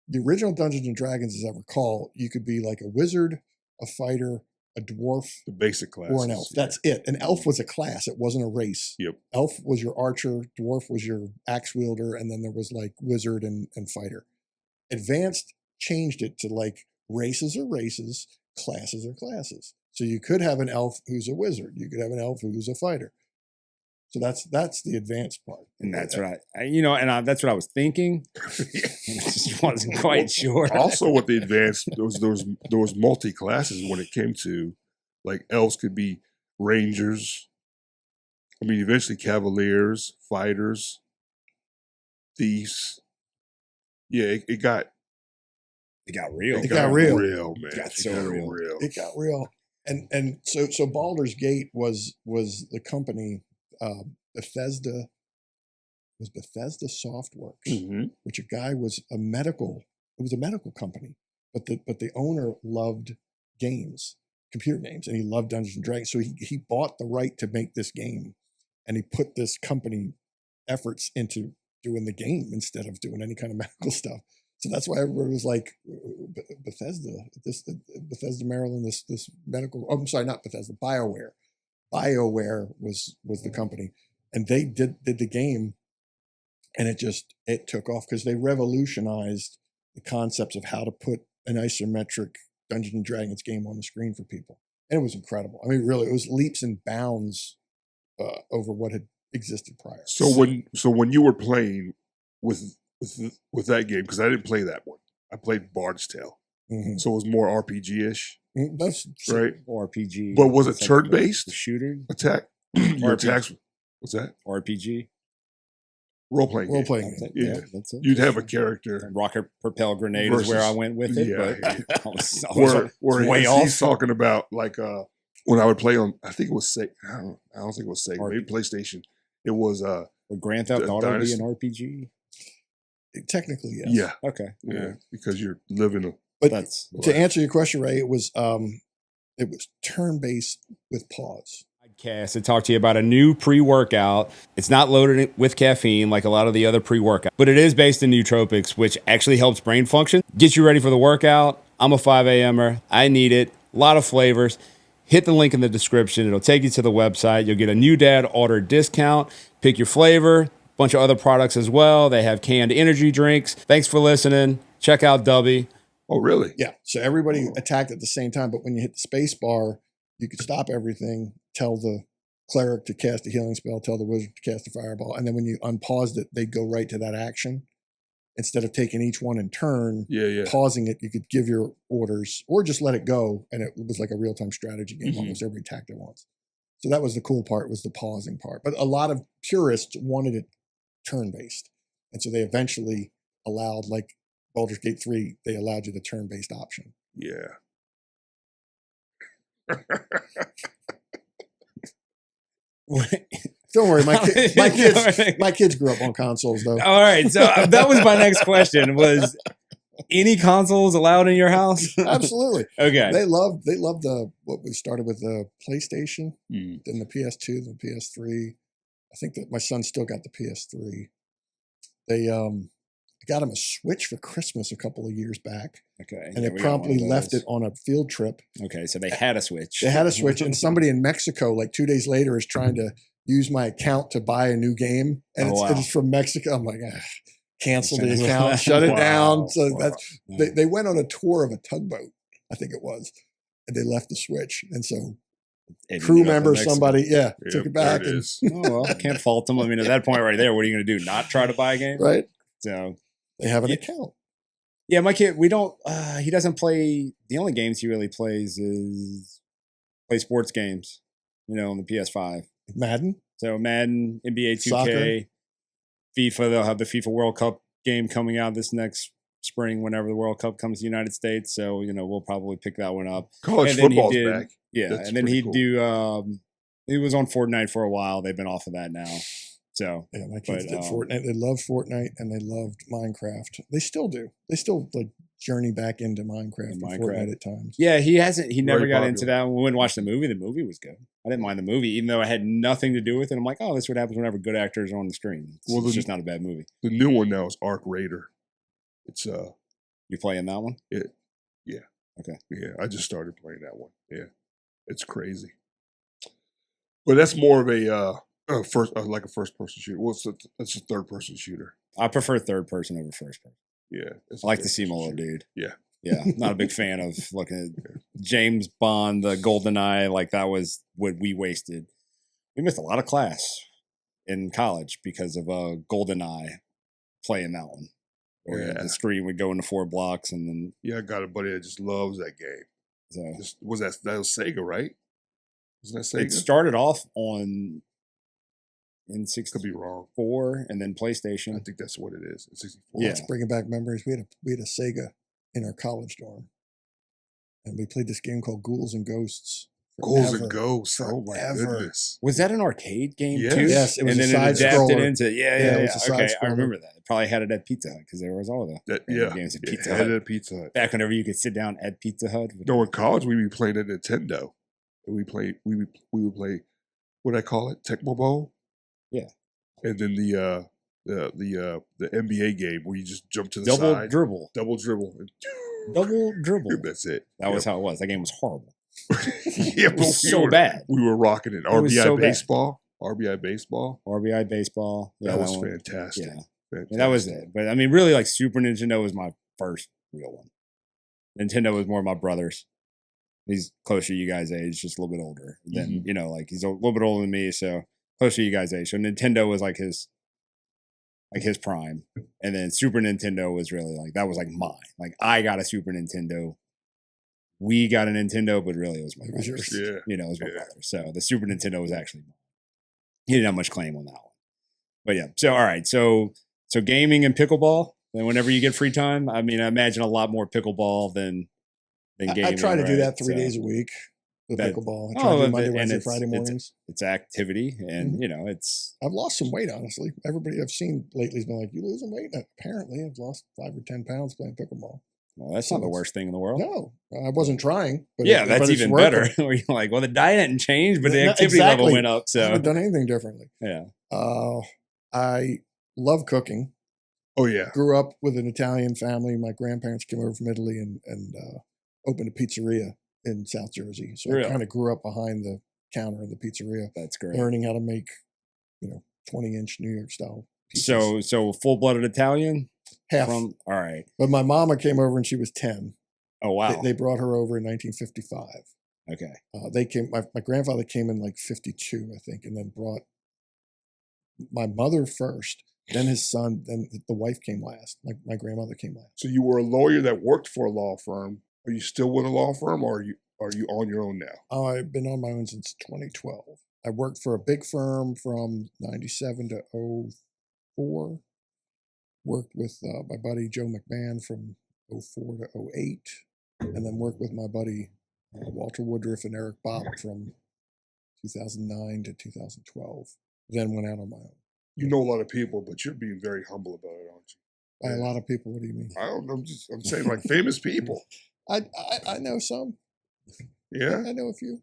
the original Dungeons and Dragons, as I recall, you could be like a wizard, a fighter, a dwarf, the basic class, or an elf. That's it. An elf was a class. It wasn't a race. Yep. Elf was your archer, dwarf was your axe wielder, and then there was like wizard and fighter. Advanced changed it to like races are races, classes are classes. So you could have an elf who's a wizard. You could have an elf who's a fighter. So that's the advanced part. And that's right. That's what I was thinking. And I just wasn't quite sure. Also, with the advanced, there was multi classes when it came to like elves could be rangers. I mean, eventually cavaliers, fighters, thieves. Yeah, it got real. It got real, man. It got so real. It got real. And so Baldur's Gate was the company. Bethesda Softworks, which a guy was it was a medical company, but the owner loved games, computer games, and he loved Dungeons and Dragons. So he bought the right to make this game, and he put this company efforts into doing the game instead of doing any kind of medical stuff. So that's why everybody was like, Bethesda, Maryland, this medical. Oh, I'm sorry, not Bethesda, BioWare. BioWare was the company, and they did the game, and it took off because they revolutionized the concepts of how to put an isometric Dungeons and Dragons game on the screen for people, and it was incredible. I mean, really, it was leaps and bounds over what had existed prior. So when you were playing with that game, because I didn't play that one, I played Bard's Tale, so it was more RPG-ish. That's right. RPG. But was it turn-based? Shooter? Attack. Your attacks. What's that? RPG. Role-playing game. Yeah. That's it. You'd have a character. Rocket propel grenade is where I went with it. But I was way off. He's talking about like when I would play on, I think it was Sega. I don't think it was Sega. Maybe PlayStation. It was would Grand Theft Auto be an RPG? Technically, yes. Yeah. Okay. Yeah. Because you're living a. But to answer your question, Ray, it was turn-based with pause. Podcast to talk to you about a new pre-workout. It's not loaded with caffeine like a lot of the other pre-workouts, but it is based in nootropics, which actually helps brain function. Get you ready for the workout. I'm a 5 a.m.er. I need it. A lot of flavors. Hit the link in the description. It'll take you to the website. You'll get a new dad order discount. Pick your flavor. Bunch of other products as well. They have canned energy drinks. Thanks for listening. Check out Dubby. Oh, really? Yeah. So everybody attacked at the same time, but when you hit the space bar, you could stop everything, tell the cleric to cast a healing spell, tell the wizard to cast a fireball, and then when you unpaused it, they'd go right to that action. Instead of taking each one in turn, pausing it, you could give your orders or just let it go, and it was like a real-time strategy game. Almost every attacked at once. So that was the cool part, was the pausing part. But a lot of purists wanted it turn-based, and so they eventually allowed, like Baldur's Gate 3, they allowed you the turn-based option. Yeah. Don't worry, my kids grew up on consoles though. All right, so that was my next question: was any consoles allowed in your house? Absolutely. Okay. They loved the what we started with, the PlayStation, then the PS2, the PS3. I think that my son still got the PS3. They got him a Switch for Christmas a couple of years back. Okay. And they promptly left it on a field trip. Okay, so they had a Switch. They had a Switch, and somebody in Mexico, like 2 days later, is trying to use my account to buy a new game, and it's from Mexico. I'm like, cancel the account, shut it down. So that's they went on a tour of a tugboat, I think it was, and they left the Switch, and so crew member, somebody, took it back. Oh well, can't fault them. I mean, at that point right there, what are you going to do? Not try to buy a game, right? So they have an account. Yeah, my kid, we don't. He doesn't play. The only games he really plays is play sports games. On the PS5. Madden. So Madden, NBA 2K, Soccer. FIFA. They'll have the FIFA World Cup game coming out this next spring whenever the World Cup comes to the United States. So we'll probably pick that one up. College football's back. Yeah, That's and then he'd cool. do. He was on Fortnite for a while. They've been off of that now. So yeah, my kids did Fortnite. They loved Fortnite and they loved Minecraft. They still do. They still like journey back into Minecraft and Fortnite at times. Yeah, he hasn't. He never got into that. We went and watched the movie. The movie was good. I didn't mind the movie, even though it had nothing to do with it. I'm like, oh, this is what happens whenever good actors are on the screen. It's just not a bad movie. The new one now is Arc Raider. It's You playing that one? Yeah. Okay. Yeah, I just started playing that one. Yeah, it's crazy. But that's more of a like a first person shooter. Well, it's a third person shooter. I prefer third person over first person. Yeah, I like the Seymour dude. Yeah. Not a big fan of looking at James Bond, the GoldenEye. Like that was what we wasted. We missed a lot of class in college because of GoldenEye playing that one. Where the screen would go into 4 blocks and then I got a buddy that just loves that game. So was Sega, right? Wasn't that Sega? It started off on N64. Could be wrong. 4 and then PlayStation. I think that's what it is. It's 64. Yeah, it's bringing back memories. We had a Sega in our college dorm, and we played this game called Ghouls and Ghosts. Ghouls and Ghosts. Oh my goodness! Was that an arcade game too? Yes, it was. And then it adapted into it was a side okay, I scroller. remember that. It probably had it at Pizza Hut because there was all the games at Pizza Hut. At Pizza Hut. Back whenever you could sit down at Pizza Hut. No, in college we'd be playing at Nintendo. And we would play what I call it, Tecmo Bowl. Yeah. And then the NBA game where you just jump to the double side. Dribble. Double dribble. Double dribble. That's it. That was how it was. That game was horrible. Yeah, it was so bad. We were rocking it. RBI baseball. RBI baseball. RBI baseball. Yeah, that was fantastic. Yeah. Fantastic. That was it. But I mean, really, like Super Nintendo was my first real one. Nintendo was more my brother's. He's closer to you guys' age, just a little bit older. Then like he's a little bit older than me, so closer to you guys' age. So Nintendo was like his prime, and then Super Nintendo was really like that was like mine. Like I got a Super Nintendo. We got a Nintendo, but really it was my brother's. Yeah. It was my brother. So the Super Nintendo was actually mine. He didn't have much claim on that one. But yeah, so all right, so gaming and pickleball. And whenever you get free time, I mean, I imagine a lot more pickleball than gaming. I try to do that 3 days a week with pickleball. I try to do Monday, Wednesday, Friday mornings. It's activity, and it's. I've lost some weight, honestly. Everybody I've seen lately has been like, "You losing weight?" And apparently, I've lost 5 or 10 pounds playing pickleball. Well, that's not the worst thing in the world. No, I wasn't trying. But that's even better. Where you're like, well, the diet hadn't changed, but the activity level went up. So I haven't done anything differently. Yeah. I love cooking. Oh yeah. Grew up with an Italian family. My grandparents came over from Italy and opened a pizzeria in South Jersey. So I kind of grew up behind the counter in the pizzeria. That's great. Learning how to make, 20-inch New York style pizzas. So full-blooded Italian? Half. All right. But my mama came over when she was 10. Oh, wow. They brought her over in 1955. Okay. They came. My grandfather came in like 52, I think, and then brought my mother first, then his son, then the wife came last. My grandmother came last. So you were a lawyer that worked for a law firm. Are you still with a law firm, or are you on your own now? Oh, I've been on my own since 2012. I worked for a big firm from 97 to 04. Worked with my buddy Joe McMahon from 04 to 08. And then worked with my buddy Walter Woodruff and Eric Bopp from 2009 to 2012. Then went out on my own. You know a lot of people, but you're being very humble about it, aren't you? By a lot of people, what do you mean? I don't know. I'm saying like famous people. I know some. Yeah, I know a few.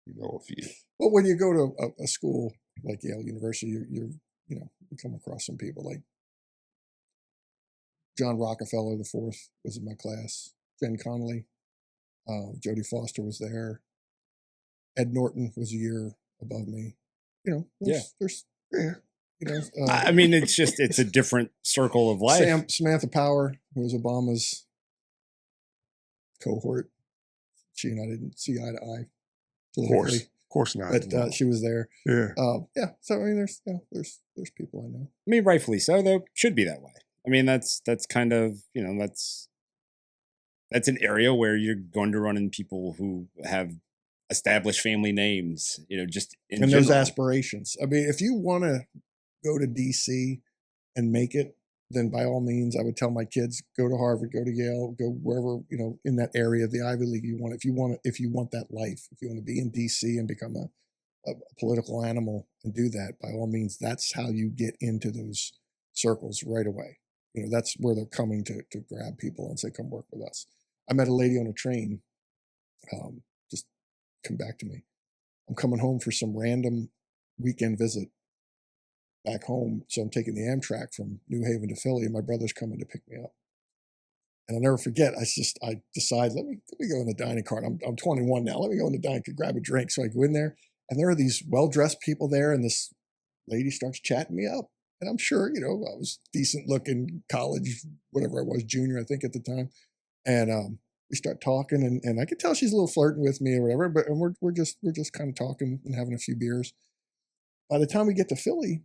you know a few. But when you go to a school like Yale University, you come across some people like John Rockefeller the fourth was in my class. Jen Connolly, Jodie Foster was there. Ed Norton was a year above me. There's I mean, it's a different circle of life. Samantha Power, who was Obama's cohort. She and I didn't see eye to eye. Of course not. But she was there. Yeah. So I mean, there's people I know. I mean, rightfully so, though. Should be that way. I mean, that's kind of, that's an area where you're going to run into people who have established family names, just in and general. those aspirations. I mean, if you want to go to DC and make it, then by all means, I would tell my kids, go to Harvard, go to Yale, go wherever, in that area of the Ivy League you want. If you want that life, if you want to be in DC and become a political animal and do that, by all means, that's how you get into those circles right away. That's where they're coming to grab people and say, come work with us. I met a lady on a train, just come back to me. I'm coming home for some random weekend visit back home. So I'm taking the Amtrak from New Haven to Philly, and my brother's coming to pick me up. And I'll never forget, I decide, let me go in the dining car. I'm 21 now. Let me go in the dining car, grab a drink. So I go in there, and there are these well-dressed people there, and this lady starts chatting me up. And I'm sure, I was decent looking, college, whatever I was, junior, I think at the time. And we start talking, and I could tell she's a little flirting with me or whatever, but we're just kind of talking and having a few beers. By the time we get to Philly,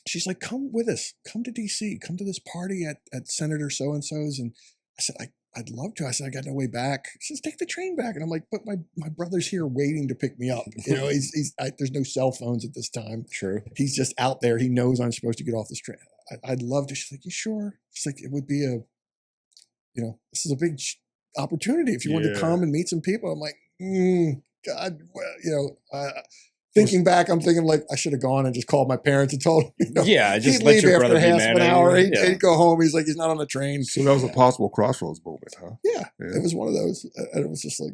she's like, come with us, come to DC, come to this party at Senator so-and-so's. And I said, I'd love to. I said, I got no way back. She says, take the train back. And I'm like, but my brother's here waiting to pick me up. There's no cell phones at this time. True. He's just out there. He knows I'm supposed to get off this train. I'd love to. She's like, you sure? She's like, it would be this is a big opportunity. If you wanted to come and meet some people. I'm like, God, well, thinking back, I'm thinking like I should have gone and just called my parents and told them. Just he'd let leave your after brother be half mad an at hour. you. He'd go home. He's like, he's not on the train. So that was a possible crossroads moment, huh? Yeah, it was one of those. And it was just like,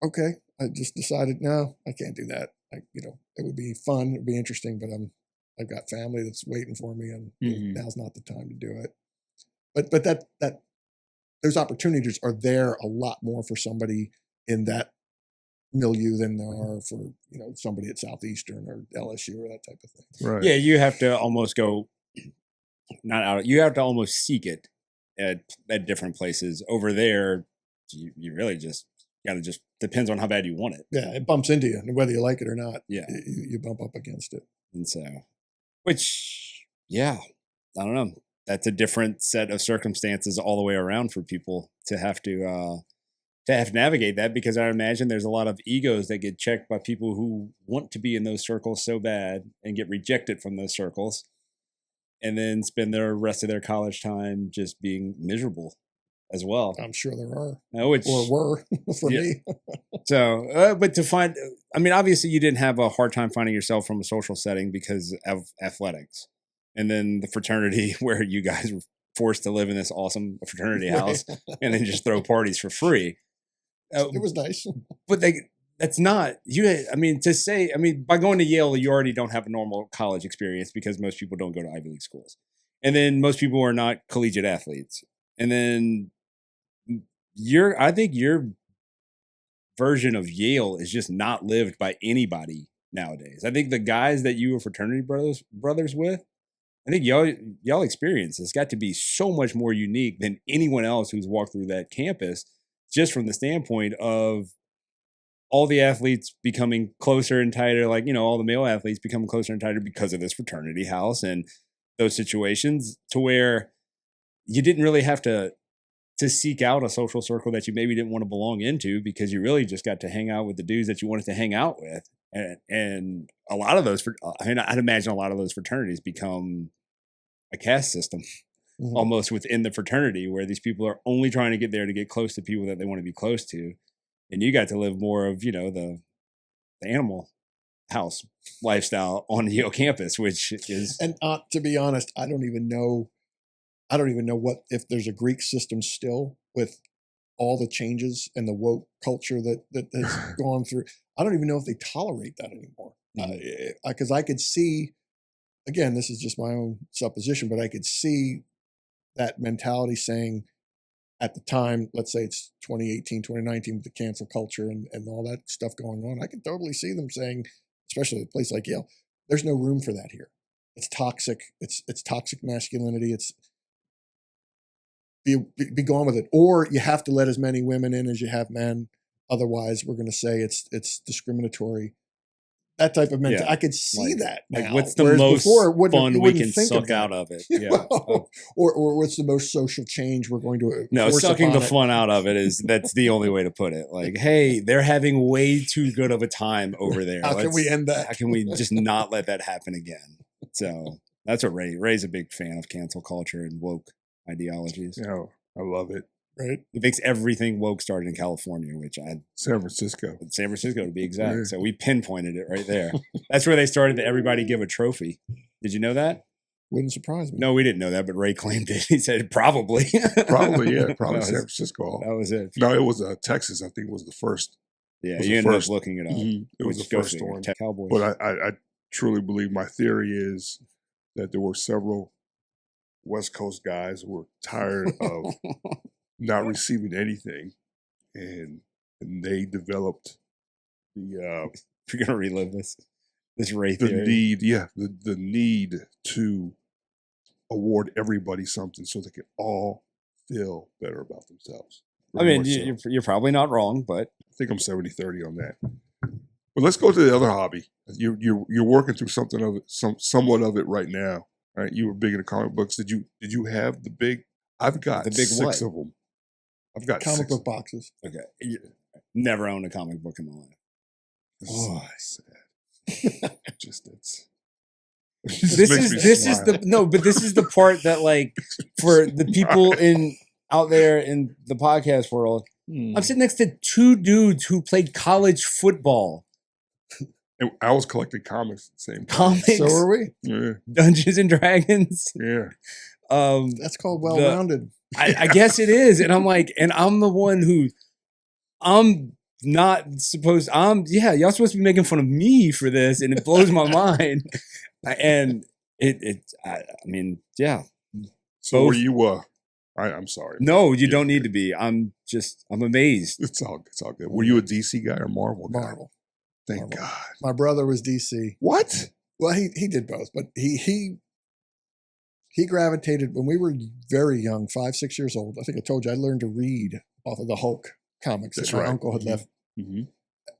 okay. I just decided, no, I can't do that. It would be fun. It'd be interesting, but I've got family that's waiting for me, and now's not the time to do it. But that those opportunities are there a lot more for somebody in that milieu than there are for somebody at Southeastern or LSU or that type of thing. Right. Yeah, you have to almost go not out. You have to almost seek it at different places. Over there, you really just gotta depends on how bad you want it. Yeah, it bumps into you, whether you like it or not. Yeah, you bump up against it. And so, which I don't know. That's a different set of circumstances all the way around for people to have to navigate that, because I imagine there's a lot of egos that get checked by people who want to be in those circles so bad and get rejected from those circles, and then spend the rest of their college time just being miserable as well. I'm sure there are, or were for me. So, but to find, I mean, obviously you didn't have a hard time finding yourself from a social setting because of athletics. And then the fraternity where you guys were forced to live in this awesome fraternity house and then just throw parties for free. It was nice. But that's not, by going to Yale, you already don't have a normal college experience because most people don't go to Ivy League schools. And then most people are not collegiate athletes. And then I think your version of Yale is just not lived by anybody nowadays. I think the guys that you were fraternity brothers with, I think y'all experience has got to be so much more unique than anyone else who's walked through that campus, just from the standpoint of all the athletes becoming closer and tighter, like, all the male athletes becoming closer and tighter because of this fraternity house and those situations, to where you didn't really have to seek out a social circle that you maybe didn't want to belong into, because you really just got to hang out with the dudes that you wanted to hang out with. And a lot of those, I'd imagine a lot of those fraternities become a caste system almost within the fraternity, where these people are only trying to get there to get close to people that they want to be close to. And you got to live more of, the animal house lifestyle on the Yale campus, which is. And to be honest, I don't even know what, if there's a Greek system still with all the changes and the woke culture that has gone through. I don't even know if they tolerate that anymore. Because I could see, again, this is just my own supposition, but I could see that mentality saying, at the time, let's say it's 2018, 2019, with the cancel culture and all that stuff going on, I can totally see them saying, especially at a place like Yale, there's no room for that here. It's toxic. It's toxic masculinity. It's be gone with it. Or you have to let as many women in as you have men. Otherwise, we're going to say it's discriminatory. That type of mentality. Yeah. I could see that now. Like, what's the Whereas most before, fun we can suck out of it? Yeah. Or what's the most social change we're going to No, force sucking the upon it? fun out of it that's the only way to put it. Like, hey, they're having way too good of a time over there. How can we end that? How can we just not let that happen again? So that's what Ray's a big fan of cancel culture and woke ideologies. Yeah, I love it. Right? He thinks everything woke started in California, which San Francisco to be exact. Yeah. So we pinpointed it right there. That's where they started the everybody give a trophy. Did you know that? Wouldn't surprise me. No, we didn't know that, but Ray claimed it. He said probably. Probably, yeah. Probably That San was- Francisco. That was it. No, it was Texas, I think, was the first. Yeah, was you the ended first. up looking it up. It was which the goes first figure. one. Cowboys. But I truly believe, my theory is that there were several West Coast guys who were tired of not receiving anything, and they developed the We're gonna relive this Ray the theory. need, the need to award everybody something so they could all feel better about themselves. I Very mean, much so. you're probably not wrong, but I think I'm 70-30 on that. But let's go to the other hobby. You're working through something of it, somewhat of it right now, right? You were big into comic books. Did you have the big? I've got The big 6 what? of them. I've got Comic 6. book boxes. okay. Never owned a comic book in my life. Oh, sad. Just it's. This is the part that, like, for the people out there in the podcast world, I'm sitting next to 2 dudes who played college football. And I was collecting comics at the same time. Comics, So are we. Yeah, Dungeons and Dragons. yeah. That's called well-rounded. I guess it is. And I'm like, and I'm the one who I'm not supposed, y'all supposed to be making fun of me for this. And it blows my mind. And I mean, yeah. So were Both. you? I'm sorry. No, you don't need to be. I'm amazed. It's all good. Were you a DC guy or Marvel guy? Marvel. Thank Marvel. God. My brother was DC. What? Well, he did both, but he gravitated when we were very young, 5, 6 years old. I think I told you I learned to read off of the Hulk comics That's that my right. uncle had left. Mm-hmm.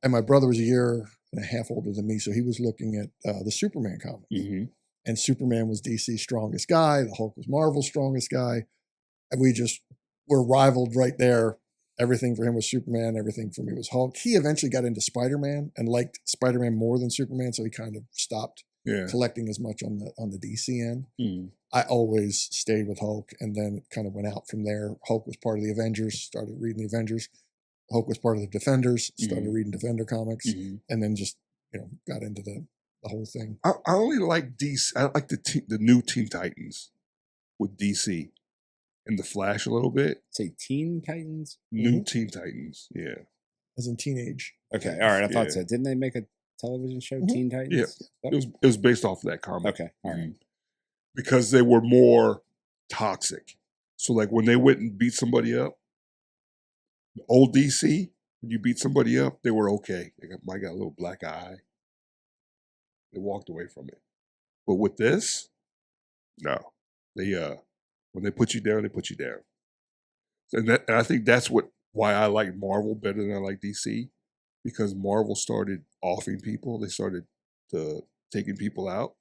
And my brother was a year and a half older than me, so he was looking at the Superman comic. Mm-hmm. And Superman was DC's strongest guy. The Hulk was Marvel's strongest guy. And we just were rivaled right there. Everything for him was Superman. Everything for me was Hulk. He eventually got into Spider-Man and liked Spider-Man more than Superman, so he kind of stopped Yeah. collecting as much on the DC end. Mm. I always stayed with Hulk, and then it kind of went out from there. Hulk was part of the Avengers, started reading the Avengers. Hulk was part of the Defenders, started reading Defender comics, and then just got into the whole thing. I only like DC. I like the new Teen Titans with DC and the Flash a little bit. Say Teen Titans? New Teen Titans, yeah. As in teenage. Okay. All right. I thought Yeah. so. Didn't they make a television show, Mhm. Teen Titans? Yeah. It was based off of that comic. Okay. All right. Because they were more toxic. So like when they went and beat somebody up, old DC, when you beat somebody up, they were okay. They might got a little black eye. They walked away from it. But with this, no. They when they put you down, they put you down. And I think that's why I like Marvel better than I like DC. because Marvel started offing people. They started taking people out.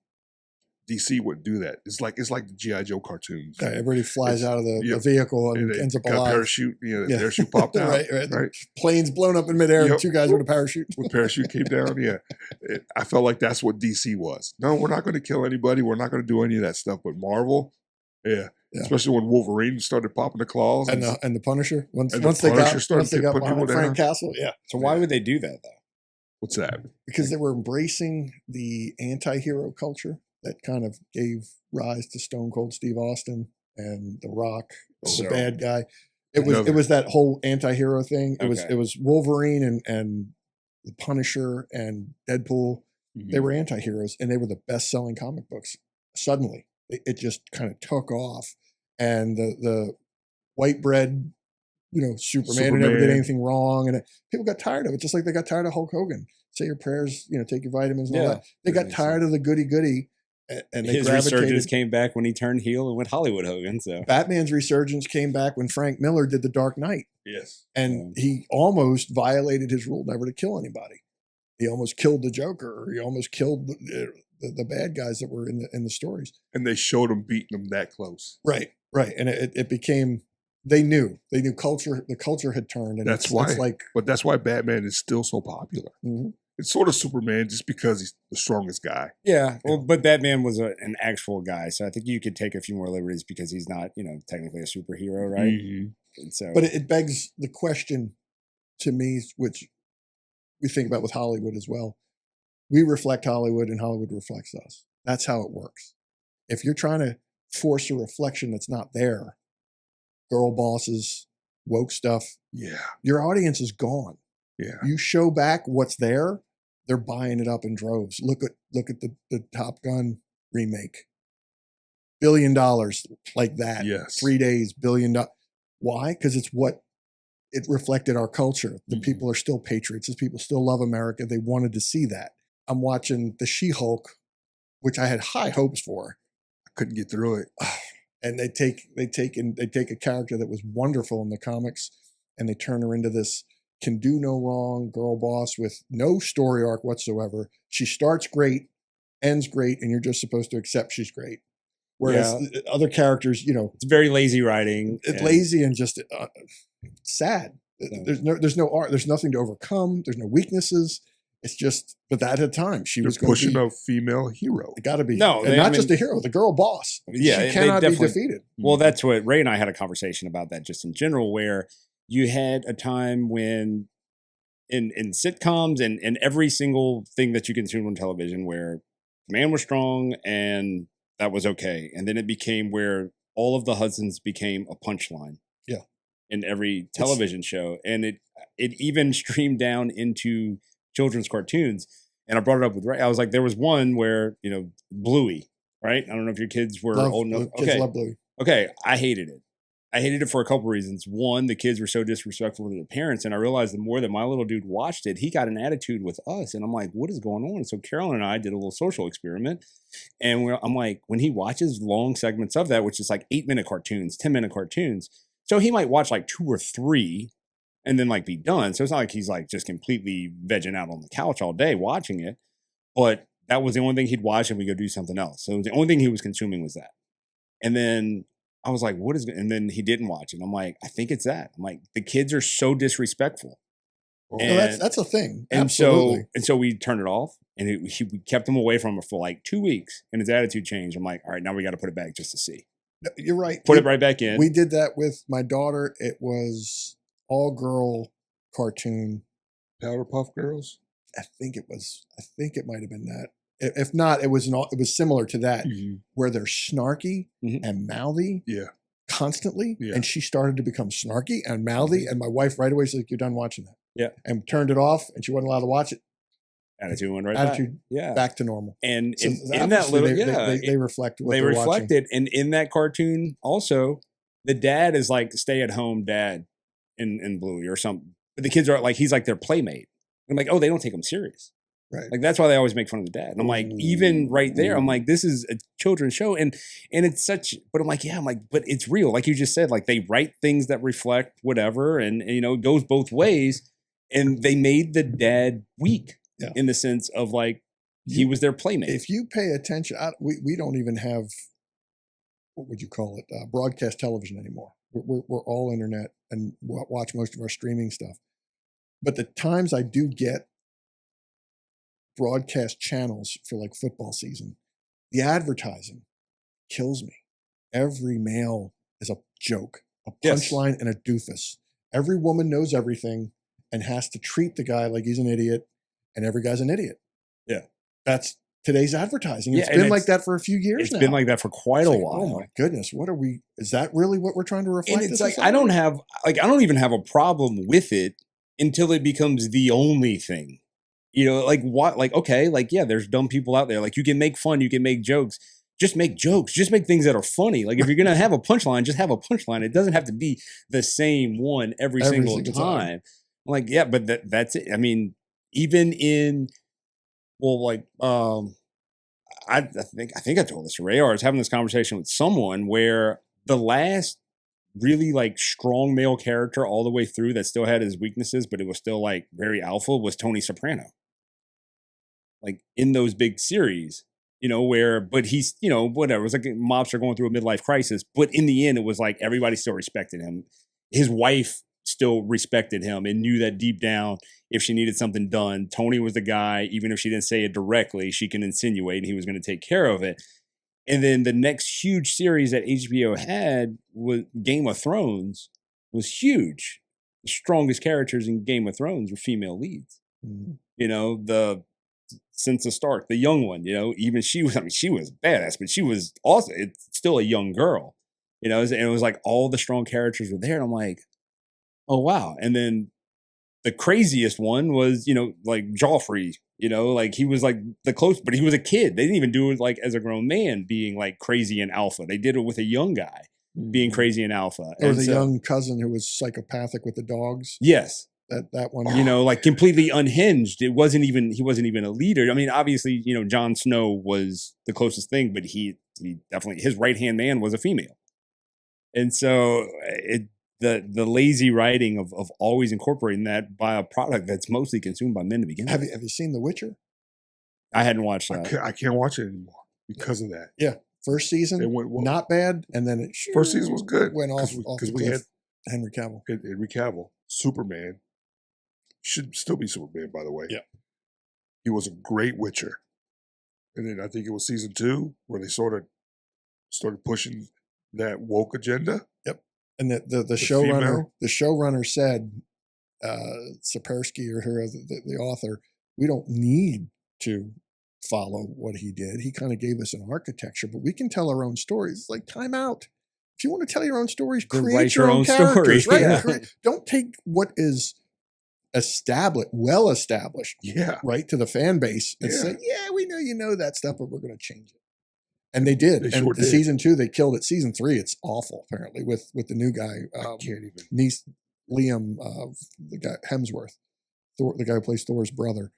DC wouldn't do that. It's like the G.I. Joe cartoons. Yeah, everybody flies out of the vehicle and ends up got alive. Parachute, the parachute popped out. right. Plane's blown up in midair. And 2 guys with a parachute. With parachute came down. Yeah, I felt like that's what DC was. No, we're not going to kill anybody. We're not going to do any of that stuff. But Marvel, especially when Wolverine started popping the claws and the Punisher. Once they started got putting behind people Frank down. Castle, So why would they do that though? What's that? Because they were embracing the anti-hero culture that kind of gave rise to Stone Cold Steve Austin and The Rock, the bad guy. It was that whole anti-hero thing. It was Wolverine and the Punisher and Deadpool. Mm-hmm. They were anti-heroes, and they were the best-selling comic books. Suddenly, it just kind of took off, and the white bread, Superman who never did anything wrong, and people got tired of it, just like they got tired of Hulk Hogan. Say your prayers, take your vitamins and all that. They got tired of the goody-goody. And his resurgence came back when he turned heel and went Hollywood Hogan. So Batman's resurgence came back when Frank Miller did The Dark Knight. Yes, and he almost violated his rule never to kill anybody. He almost killed the Joker, or he almost killed the bad guys that were in the stories. And they showed him beating them that close. Right. And it became. They knew culture. The culture had turned, and that's But that's why Batman is still so popular. Mm-hmm. It's sort of Superman just because he's the strongest guy. Yeah. Well, but Batman was an actual guy. So I think you could take a few more liberties because he's not, technically a superhero, right? Mm-hmm. And so, but it begs the question to me, which we think about with Hollywood as well. We reflect Hollywood and Hollywood reflects us. That's how it works. If you're trying to force a reflection that's not there, girl bosses, woke stuff, your audience is gone. Yeah. You show back what's there, they're buying it up in droves. Look at the Top Gun remake. $1 billion like that. Yes. 3 days, $1 billion. Why? Because it's what it reflected our culture. The people are still patriots. The people still love America. They wanted to see that. I'm watching the She-Hulk, which I had high hopes for. I couldn't get through it. And they take a character that was wonderful in the comics and they turn her into this can do no wrong girl boss with no story arc whatsoever. She starts great, ends great, and you're just supposed to accept she's great. Whereas other characters, it's very lazy writing. It's lazy and just sad. There's no art. There's nothing to overcome. There's no weaknesses. It's just, but at a time she was pushing a female hero. It got to be not just a hero, the girl boss. Yeah, she cannot be defeated. Well, that's what Ray and I had a conversation about that just in general, where you had a time when in sitcoms and every single thing that you consumed on television where the man was strong and that was okay. And then it became where all of the Hudsons became a punchline. Yeah. In every television show. And it even streamed down into children's cartoons. And I brought it up with Ray. I was like, there was one where, Bluey, right? I don't know if your kids were old enough. Kids love Bluey. Okay. I hated it. I hated it for a couple reasons. One, the kids were so disrespectful to their parents. And I realized the more that my little dude watched it, he got an attitude with us. And I'm like, what is going on? So Carolyn and I did a little social experiment. And I'm like, when he watches long segments of that, which is like 8-minute cartoons, 10-minute cartoons. So he might watch like 2 or 3 and then like be done. So it's not like he's like just completely vegging out on the couch all day watching it. But that was the only thing he'd watch and we go do something else. So the only thing he was consuming was that. And then I was like, what is it? And then he didn't watch it. I'm like, I think it's that. I'm like, the kids are so disrespectful. And that's a thing. And Absolutely. so we turned it off and we kept him away from it for like 2 weeks and his attitude changed. I'm like, all right, now we got to put it back just to see. No, you're right. Put it right back in. We did that with my daughter. It was all girl cartoon. Powderpuff Girls? I think it might have been that. If not, it was similar to that, where they're snarky and mouthy constantly. Yeah. And she started to become snarky and mouthy. And my wife right away said, you're done watching that. Yeah. And turned it off and she wasn't allowed to watch it. Attitude went right back to normal. And so in that little, they reflect what they're reflect watching. it. And in that cartoon also, the dad is like stay-at-home dad in Bluey or something. But the kids are like, he's like their playmate. I'm like, oh, they don't take him serious. Right. Like that's why they always make fun of the dad. And I'm like, even right there, I'm like, this is a children's show. And it's such, but I'm like, but it's real. Like you just said, like they write things that reflect whatever. And it goes both ways. and they made the dad weak Yeah. in the sense of like he was their playmate. If you pay attention, we don't even have, what would you call it, broadcast television anymore. We're all internet and watch most of our streaming stuff. But the times I do get broadcast channels for like football season, the advertising kills me. Every male is a joke, a punchline, and a doofus. Every woman knows everything and has to treat the guy like he's an idiot, and every guy's an idiot. Yeah. That's today's advertising. Yeah, It's and been like that for a few years now. It's been like that for quite a Like, while. oh my goodness, is that really what we're trying to reflect? And it's to like society? I don't even have a problem with it until it becomes the only thing. You know, like what? Like okay, like yeah, there's dumb people out there. Like you can make fun, you can make jokes. Just make jokes. Just make things that are funny. Like if you're gonna have a punchline, just have a punchline. It doesn't have to be the same one every single time. Like yeah, but that's it. I mean, even in like I think I told this to Ray, or I was having this conversation with someone where the last really like strong male character all the way through that still had his weaknesses, but it was still like very alpha was Tony Soprano. Like in those big series, you know, but he's, you know, whatever. It was like a mobster going through a midlife crisis. But in the end, it was like everybody still respected him. His wife still respected him and knew that deep down, if she needed something done, Tony was the guy. Even if she didn't say it directly, she can insinuate and he was going to take care of it. And then the next huge series that HBO had was Game of Thrones was huge. The strongest characters in Game of Thrones were female leads. Mm-hmm. You know, Sansa Stark, the young one, you know, even she was badass, but she was also still a young girl, you know, and it was like all the strong characters were there. And I'm like, oh, wow. And then the craziest one was, you know, like Joffrey, you know, like he was like but he was a kid. They didn't even do it like as a grown man being like crazy and alpha. They did it with a young guy being crazy and alpha. There was a young cousin who was psychopathic with the dogs. Yes. That one, you know, like completely unhinged. He wasn't even a leader. I mean, obviously, you know, Jon Snow was the closest thing, but he definitely, his right-hand man was a female. And so the lazy writing of always incorporating that by a product that's mostly consumed by men to begin with. Have you seen The Witcher? I hadn't watched that. I can't watch it anymore because of that. Yeah. First season, not bad. And then first season was good. Went off because we had Henry Cavill. Henry Cavill, Superman. Should still be Superman, by the way. Yeah. He was a great Witcher. And then I think it was season 2 where they sort of started pushing that woke agenda. Yep. And the showrunner said, Sapersky or her, the author, we don't need to follow what he did. He kind of gave us an architecture, but we can tell our own stories. It's like, time out. If you want to tell your own stories, create your own characters. Story. Right? Yeah. Don't take what is well established, right, to the fan base and say, we know you know that stuff, but we're going to change it. And they did. They sure did. Season 2, they killed it. Season 3, it's awful, apparently, with the new guy. I can't even. Liam, the guy, Hemsworth, the guy who plays Thor's brother.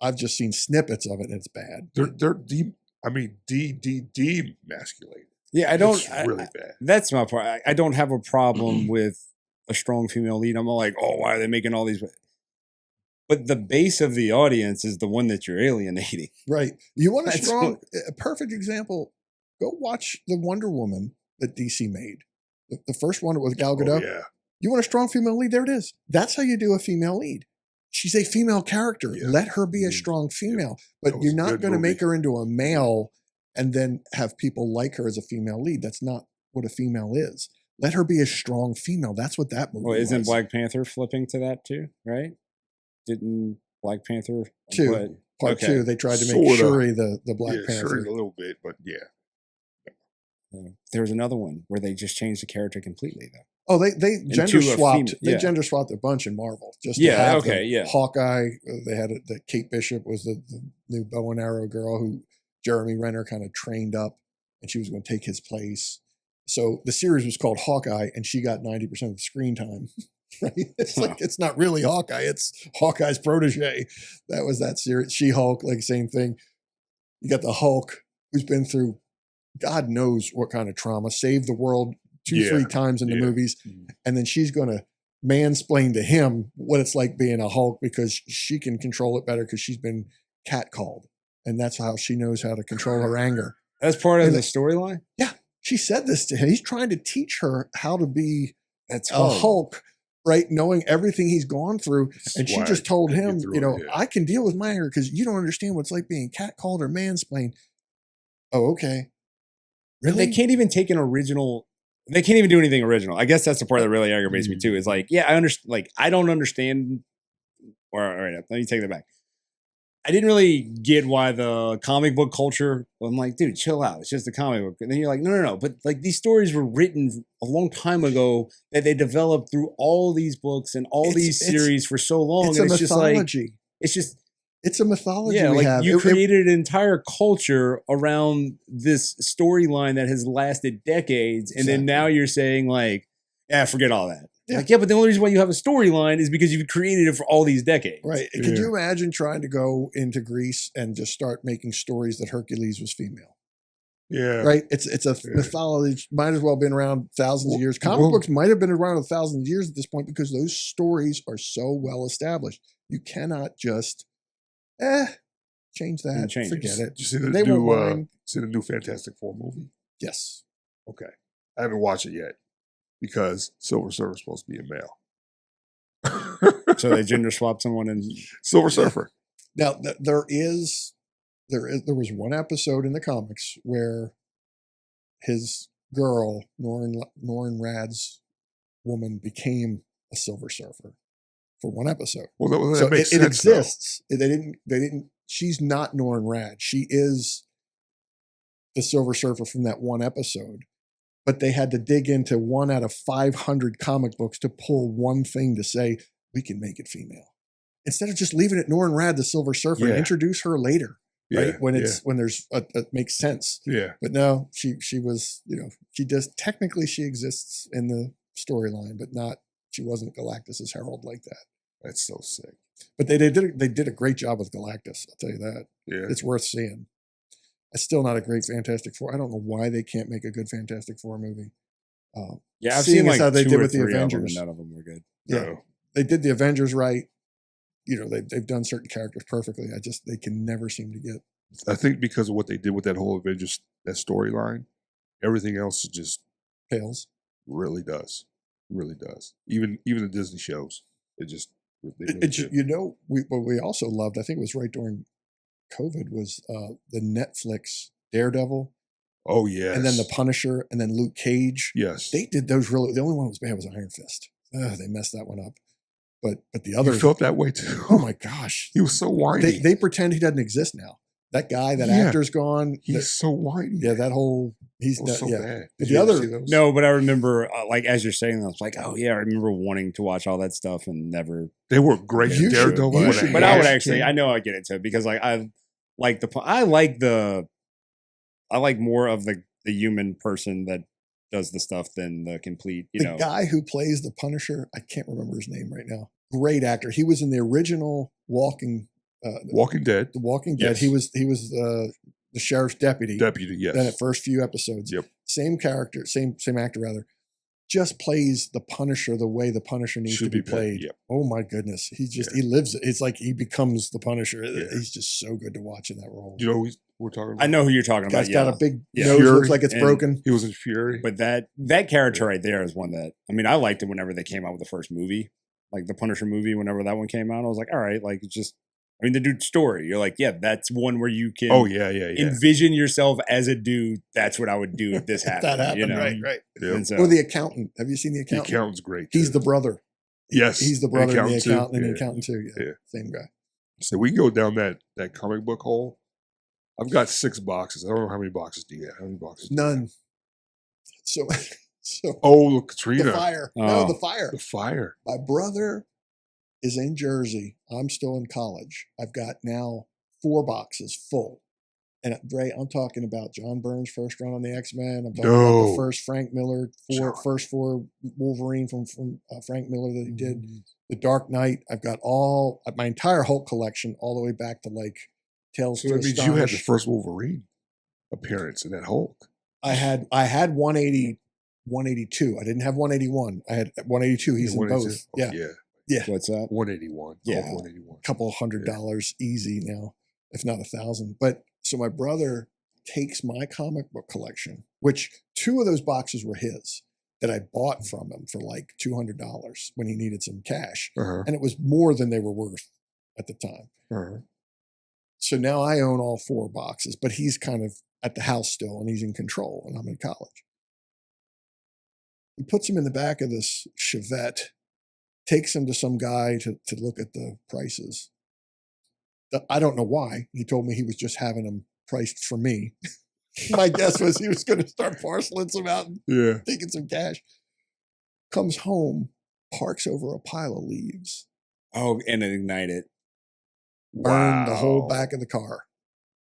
I've just seen snippets of it, and it's bad. They're demasculated. Yeah, I don't. It's really bad. That's my part. I don't have a problem with a strong female lead. I'm all like, oh, why are they making all these? But the base of the audience is the one that you're alienating. Right. You want a perfect example, go watch the Wonder Woman that DC made. The first one with Gal Gadot. Oh, yeah. You want a strong female lead? There it is. That's how you do a female lead. She's a female character. Yeah. Let her be a strong female. But you're not going to make her into a male and then have people like her as a female lead. That's not what a female is. Let her be a strong female. That's what that movie was. Isn't Black Panther flipping to that too, right? Didn't Black Panther 2, part 2, they tried to make Shuri the Black Panther. Shuri a little bit, but yeah. There was another one where they just changed the character completely, though. Oh, they gender swapped. They gender swapped a bunch in Marvel. Just to have Hawkeye. They had the Kate Bishop was the new bow and arrow girl who Jeremy Renner kind of trained up, and she was going to take his place. So the series was called Hawkeye, and she got 90% of the screen time. Right? It's like it's not really Hawkeye; it's Hawkeye's protege. That was that series. She-Hulk, like same thing. You got the Hulk, who's been through God knows what kind of trauma, saved the world 2-3 times in the movies, and then she's going to mansplain to him what it's like being a Hulk because she can control it better because she's been catcalled. And that's how she knows how to control her anger. That's part of And the storyline. Yeah. She said this to him. He's trying to teach her how to be That's a Hulk, right? Knowing everything he's gone through. And she just told him, I can deal with my anger because you don't understand what it's like being catcalled or mansplained. Oh, okay. Really? They can't even take an original. They can't even do anything original. I guess that's the part that really aggravates me too. Is like, yeah, I understand. Like, I don't understand. Or all right, let me take that back. I didn't really get why the comic book culture. I'm like, dude, chill out. It's just a comic book. And then you're like, no. But like these stories were written a long time ago that they developed through all these books and all these series for so long. It's and a it's mythology. It's a mythology. Yeah, we like have. you created an entire culture around this storyline that has lasted decades, and then now you're saying like, yeah, forget all that. Yeah. Like, yeah, but the only reason why you have a storyline is because you've created it for all these decades. Right. Yeah. Could you imagine trying to go into Greece and just start making stories that Hercules was female? Yeah. Right. It's a mythology. Might as well have been around thousands of years. Comic books might have been around 1,000 years at this point because those stories are so well established. You cannot just change that. Change Forget it. Did you see the They new, won't mind. see the new Fantastic Four movie? Yes. Okay. I haven't watched it yet because Silver Surfer's supposed to be a male. So they gender swapped someone and Silver Surfer. Now there was one episode in the comics where his girl, Norrin Rad's woman, became a Silver Surfer for one episode. Well, that So makes it sense, exists. They didn't. She's not Norrin Rad. She is the Silver Surfer from that one episode. But they had to dig into 1 out of 500 comic books to pull one thing to say we can make it female instead of just leaving it Norrin Rad, the Silver Surfer, and introduce her later, right? When there's it makes sense. Yeah. But no, she was, she does technically she exists in the storyline, but not. She wasn't Galactus's herald like that. That's so sick. But they did a great job with Galactus. I'll tell you that. Yeah. It's worth seeing. It's still not a great Fantastic Four. I don't know why they can't make a good Fantastic Four movie. yeah, I've seeing seen as like how they two did or with the three of them, Avengers. and none of them were good. Yeah, No. they did the Avengers right. They've done certain characters perfectly. They can never seem to get. I think because of what they did with that whole Avengers, that storyline, everything else is just Fails. really does. Really does. Even the Disney shows. It just they really did. What we also loved, I think it was right during COVID, was the Netflix Daredevil. Oh yes. And then the Punisher, and then Luke Cage. Yes. They did those really. The only one that was bad was Iron Fist. They messed that one up. But the other You felt that way too. Oh my gosh, He was so whiny. they pretend he doesn't exist now. That guy, that actor's gone. He's so whiny. Yeah, that whole he's It was so yeah. bad. But Did you the ever other see those? No, but I remember, like as you're saying, I was like, oh yeah, I remember wanting to watch all that stuff and never. They were great. You should- Daredevil. you when should they But I would had- actually, I know I get into it because like I like more of the human person that does the stuff than the complete, the guy who plays the Punisher. I can't remember his name right now. Great actor. He was in the original Walking Dead. The Walking Dead. Yes. He was the sheriff's deputy. Deputy, yes. Then at first few episodes. Yep. Same character, same actor rather. Just plays the Punisher the way the Punisher needs Should to be be played, played. yep. Oh my goodness. He lives it. It's like he becomes the Punisher. Yeah. He's just so good to watch in that role. You know who we're talking about? I know who you're talking about. Guy's got Yeah. a big Yeah. nose, Fury looks like it's and- broken. He was in Fury. But that character right there is one that I liked it whenever they came out with the first movie, like the Punisher movie. Whenever that one came out, I was like, all right, like it's just. The dude's story. You're like, yeah, that's one where you can. Oh yeah. Envision yourself as a dude. That's what I would do if this If happened. that happened, right. Yeah. And so, Or the accountant. Have you seen the The accountant? accountant's great. He's too. the brother. yes. He's the brother in the too. accountant and the Yeah. accountant too. Yeah. Yeah. Same guy. So we can go down that comic book hole. I've got 6 boxes. I don't know how many boxes do you have. How many boxes? do you have? None. So Oh, Katrina. the fire. No, Oh. the fire. The fire. My brother is in Jersey. I'm still in college. I've got now 4 boxes full. And Ray, I'm talking about John Byrne's first run on the X-Men. I'm talking about the No. first Frank Miller, John. first 4 Wolverine from Frank Miller that he did. Mm. The Dark Knight. I've got my entire Hulk collection all the way back to like Tales So to that means you had the Astonish. first Wolverine appearance in that Hulk. I had 180 182. I didn't have 181. I had 182. He's in 182? both. Oh, Yeah. yeah. What's that? 181. Yeah. 181. Couple $100 easy now, if not $1,000. But so my brother takes my comic book collection, which 2 of those boxes were his that I bought from him for like $200 when he needed some cash. Uh-huh. And it was more than they were worth at the time. Uh-huh. So now I own all 4 boxes, but he's kind of at the house still and he's in control and I'm in college. He puts him in the back of this Chevette, takes him to some guy to look at the prices. I don't know why. He told me he was just having them priced for me. My guess was he was going to start parceling some out and Yeah. taking some cash. Comes home, parks over a pile of leaves, Oh, and it ignited. burned the whole Wow. back of the car.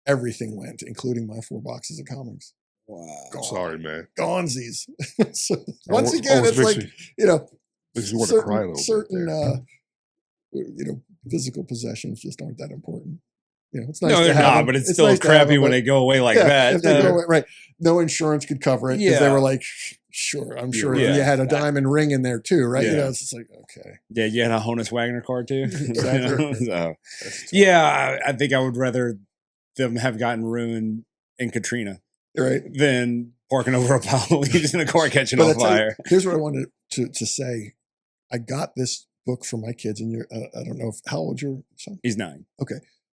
Everything went, including my 4 boxes of comics. Wow. I'm sorry, man. Gonesies. So I once wa- again, always it's like, makes you know, makes you want to cry a little bit certain there. physical possessions just aren't that important. You know, it's nice No, to they're have not, them. but it's still nice to have crappy them, when but they go away like yeah, that. if they go away, right. No insurance could cover it because they Yeah. were like, sure, I'm sure Yeah. you had a diamond ring in there too, right? You Yeah. know, it's just like, okay. Yeah, you had a Honus Wagner car too. Exactly. So, That's tough. yeah, I think I would rather them have gotten ruined in Katrina Right. than parking over a pile of leaves in a car catching But on I tell you, fire. here's what I wanted to say. I got this book for my kids, and I don't know how old your son? He's 9.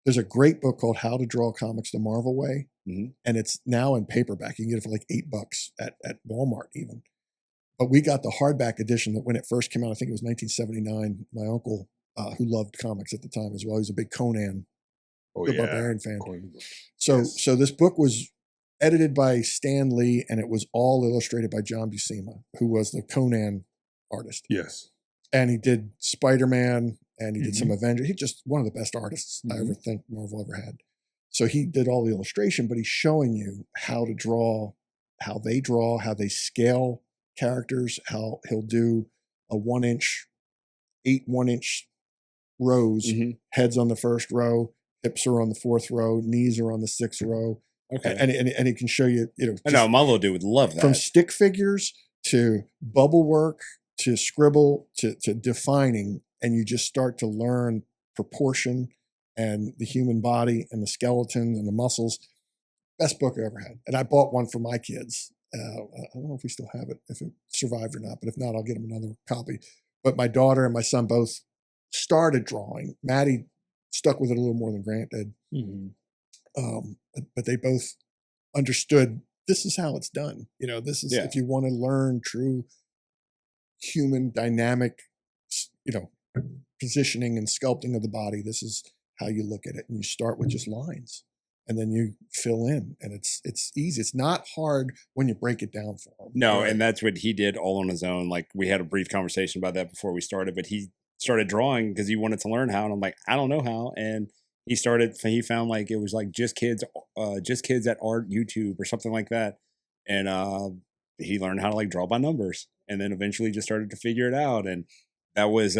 There's a great book called How to Draw Comics the Marvel Way, Mhm. and it's now in paperback. You can get it for like $8 at Walmart even. But we got the hardback edition that when it first came out, I think it was 1979. My uncle, who loved comics at the time as well, he was a big Conan, Oh, the yeah. Barbarian fan. Conan. So Yes. so this book was edited by Stan Lee, and it was all illustrated by John Buscema, who was the Conan artist. Yes. And he did Spider-Man, and he did Mm-hmm. some Avengers. He's just one of the best artists I Mhm. ever think Marvel ever had. So he did all the illustration, but he's showing you how to draw, how they scale characters, how he'll do a 8 1-inch rows, Mhm. heads on the first row, hips are on the 4th row, knees are on the 6th row. Okay. And he can show you, I know just my little dude would love that. from stick figures to bubble work to scribble to defining, and you just start to learn proportion and the human body and the skeleton and the muscles. Best book I ever had. And I bought one for my kids. I don't know if we still have it, if it survived or not, but if not, I'll get them another copy. But my daughter and my son both started drawing. Maddie stuck with it a little more than Grant did. Mhm. But they both understood this is how it's done. You know, this is Yeah. if you want to learn true human dynamic, positioning and sculpting of the body, this is how you look at it. And you start with just lines and then you fill in, and it's easy. It's not hard when you break it down for them. No, Right. and that's what he did all on his own. Like we had a brief conversation about that before we started, but he started drawing because he wanted to learn how, and I'm like, I don't know how. And he found like it was like just kids at art YouTube or something like that, and he learned how to like draw by numbers, and then eventually just started to figure it out. And that was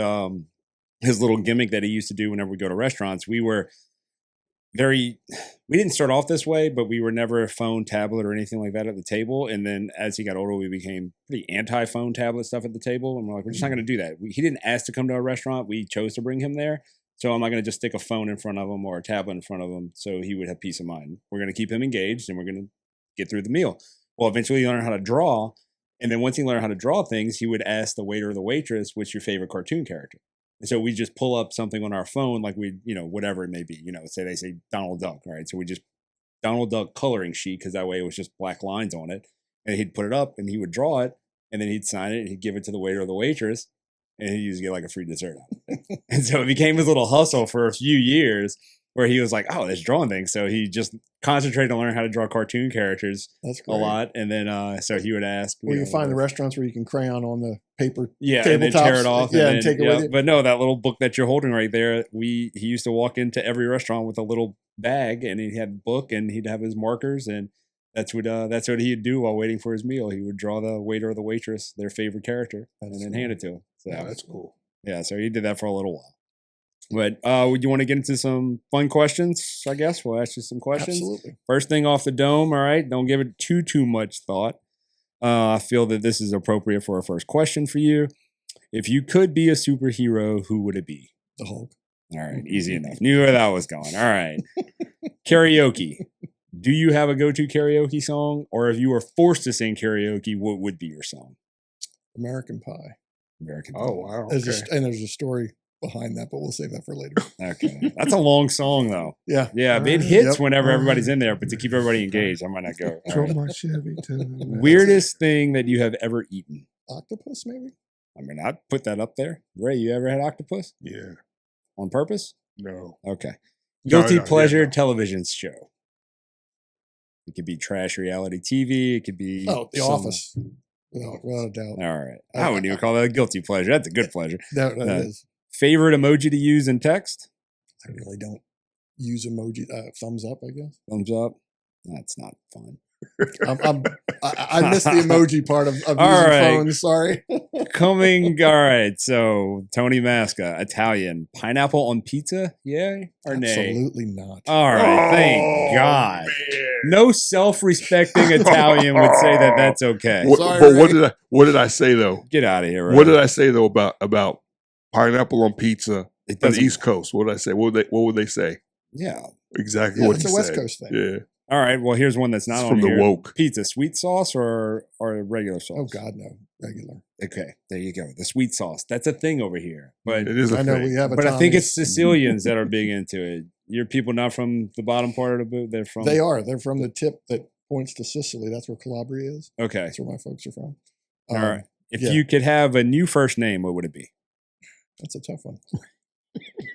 his little gimmick that he used to do whenever we go to restaurants. We didn't start off this way, but we were never a phone, tablet, or anything like that at the table. And then as he got older, we became pretty anti-phone, tablet stuff at the table. And we're like, we're just not going to do that. He didn't ask to come to our restaurant. We chose to bring him there. So I'm not going to just stick a phone in front of him or a tablet in front of him so he would have peace of mind. We're going to keep him engaged and we're going to get through the meal. Well, eventually he learned how to draw. And then once he learned how to draw things, he would ask the waiter or the waitress, what's your favorite cartoon character? And so we just pull up something on our phone, like whatever it may be, say they say Donald Duck, right? So we just Donald Duck coloring sheet, because that way it was just black lines on it. And he'd put it up and he would draw it, and then he'd sign it and he'd give it to the waiter or the waitress, and he'd usually get like a free dessert out of it. And so it became his little hustle for a few years where he was like, oh, this drawing thing. So he just concentrated on learning how to draw cartoon characters That's a great. lot. And then so he would ask. Or you find the restaurants where you can crayon on the paper. Yeah, and then tear it tabletops, off. yeah, and and then, take it with you. But no, that little book that you're holding right there, he used to walk into every restaurant with a little bag, and he had a book, and he'd have his markers, and that's what he'd do while waiting for his meal. He would draw the waiter or the waitress their favorite character, and then hand it to him. So Yeah, that's cool. yeah, so he did that for a little while. But would you want to get into some fun questions? I guess we'll ask you some questions. Absolutely. First thing off the dome, all right? Don't give it too much thought. I feel that this is appropriate for our first question for you. If you could be a superhero, who would it be? The Hulk. All right, easy enough. Knew where that was going. All right. Karaoke. Do you have a go-to karaoke song? Or if you were forced to sing karaoke, what would be your song? American Pie. American Oh, Pie. wow. There's Okay. and there's a story behind that, but we'll save that for later. Okay. That's a long song, though. Yeah. Yeah, All it right. hits Yep. whenever All everybody's right. in there, but to keep everybody engaged, I might not go. All Drove right. my Chevy to the Weirdest thing that you have ever eaten? Octopus, maybe? I mean, I'd put that up there. Ray, you ever had octopus? Yeah. On purpose? No. Okay. No, Guilty no, yeah, pleasure no. television show. It could be trash reality TV. It could be Oh, The some- Office. Without a doubt. All right. I wouldn't even call that a guilty pleasure. That's a good pleasure. That Uh, is. Favorite emoji to use in text? I really don't use emoji. Thumbs up, I guess. Thumbs up. That's not fun. I missed the emoji part of using All right. phones. Sorry. Coming. All right. So Tony Masca, Italian. Pineapple on pizza? Yeah or nay? Absolutely not. All right. Thank Oh, God. man. No self-respecting Italian would say that that's okay. Sorry, But Ray. what did I say though? Get out of here. Ray. What did I say though about pineapple on pizza It on the doesn't- East Coast? What did I say? What would they say? Yeah. Exactly Yeah, what it's he a West said. Coast thing. Yeah, All right. Well, here's one that's not it's on from the here. woke. Pizza, sweet sauce or regular sauce? Oh God, no. Regular. Okay, there you go. The sweet sauce. That's a thing over here. But It is a I know thing. we have a but I think it's Tommy's. Sicilians that are big into it. You're people not from the bottom part of the boot. They're from. They are. They're from the tip that points to Sicily. That's where Calabria is. Okay. That's where my folks are from. All right. If yeah. you could have a new first name, what would it be? That's a tough one.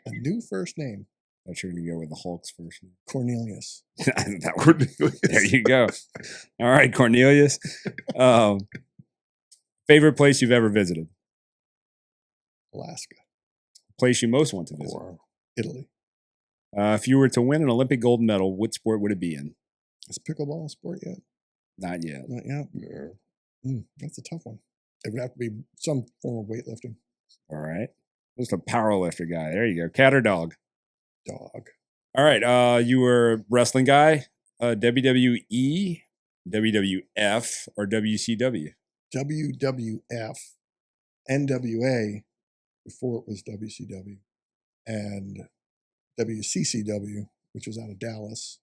A new first name, I'm sure you go with the Hulk's first name. Cornelius. That one. Cornelius. There you go. All right, Cornelius. Favorite place you've ever visited? Alaska. Place you most want to visit? Wow. Italy. If you were to win an Olympic gold medal, what sport would it be in? Is pickleball a sport yet? Not yet. Not yet. Yeah. That's a tough one. It would have to be some form of weightlifting. All right. Just a power lifter guy. There you go. Cat or dog? Dog. All right. You were a wrestling guy, WWE, WWF, or WCW? WWF, NWA, before it was WCW, and WCCW, which was out of Dallas.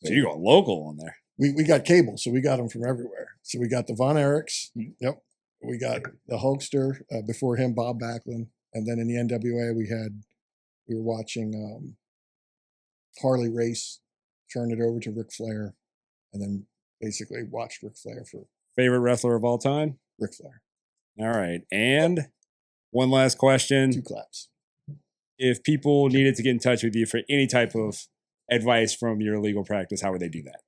So you got local on there. We got cable, so we got them from everywhere. So we got the Von Erichs. Yep. We got the Hulkster, before him, Bob Backlund. And then in the NWA, we were watching Harley race, turned it over to Ric Flair, and then basically watched Ric Flair for Favorite wrestler of all time? Ric Flair. All right. And one last question. 2 claps. If people needed to get in touch with you for any type of advice from your legal practice, how would they do that?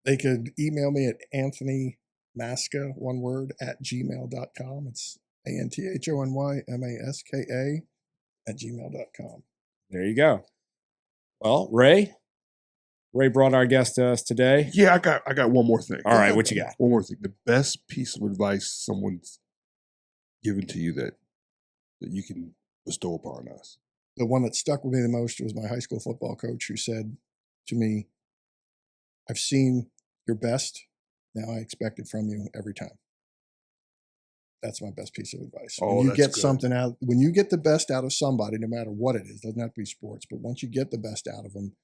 They could email me at anthonymasca, one word, @gmail.com. It's ANTHONYMASKA @gmail.com. There you go. Well, Ray brought our guest to us today. Yeah, I got one more thing. All right, what you got? One more thing. The best piece of advice someone's given to you that you can bestow upon us. The one that stuck with me the most was my high school football coach, who said to me, "I've seen your best. Now I expect it from you every time." That's my best piece of advice. Oh, When you that's get good. something out, when you get the best out of somebody, no matter what it is, doesn't have to be sports, but once you get the best out of them,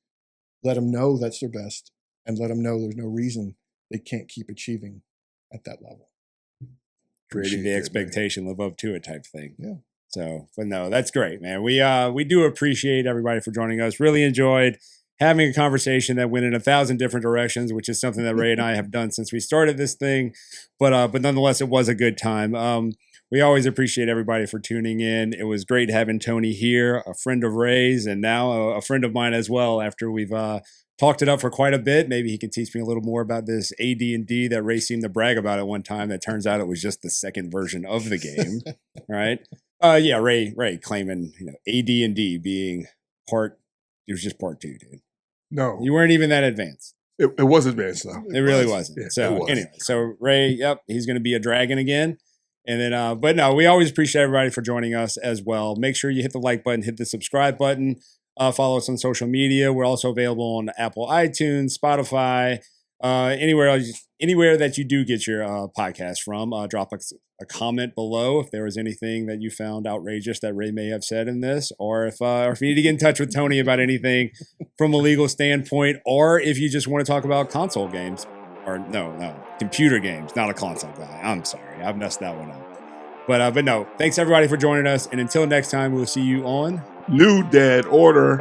let them know that's their best, and let them know there's no reason they can't keep achieving at that level. Creating Appreciate the that, man. expectation, live up to it type thing. Yeah. So, but no, that's great, man. We do appreciate everybody for joining us. Really enjoyed having a conversation that went in 1,000 different directions, which is something that Ray and I have done since we started this thing. But nonetheless, it was a good time. We always appreciate everybody for tuning in. It was great having Tony here, a friend of Ray's, and now a friend of mine as well. After we've talked it up for quite a bit, maybe he can teach me a little more about this AD&D that Ray seemed to brag about at one time. That turns out it was just the second version of the game, right? Yeah, Ray claiming AD&D being part. It was just part 2, dude. No, You weren't even that advanced. it was advanced though. It really wasn't. Yeah, So it was. anyway, so Ray, yep, he's going to be a dragon again. And then, but no, we always appreciate everybody for joining us as well. Make sure you hit the like button, hit the subscribe button, follow us on social media. We're also available on Apple iTunes, Spotify, anywhere that you do get your podcast from, drop a comment below if there was anything that you found outrageous that Ray may have said in this, or if you need to get in touch with Tony about anything from a legal standpoint, or if you just want to talk about console games, or no, computer games, not a console guy. I'm sorry, I've messed that one up. But no, thanks everybody for joining us, and until next time, we'll see you on New Dad Order.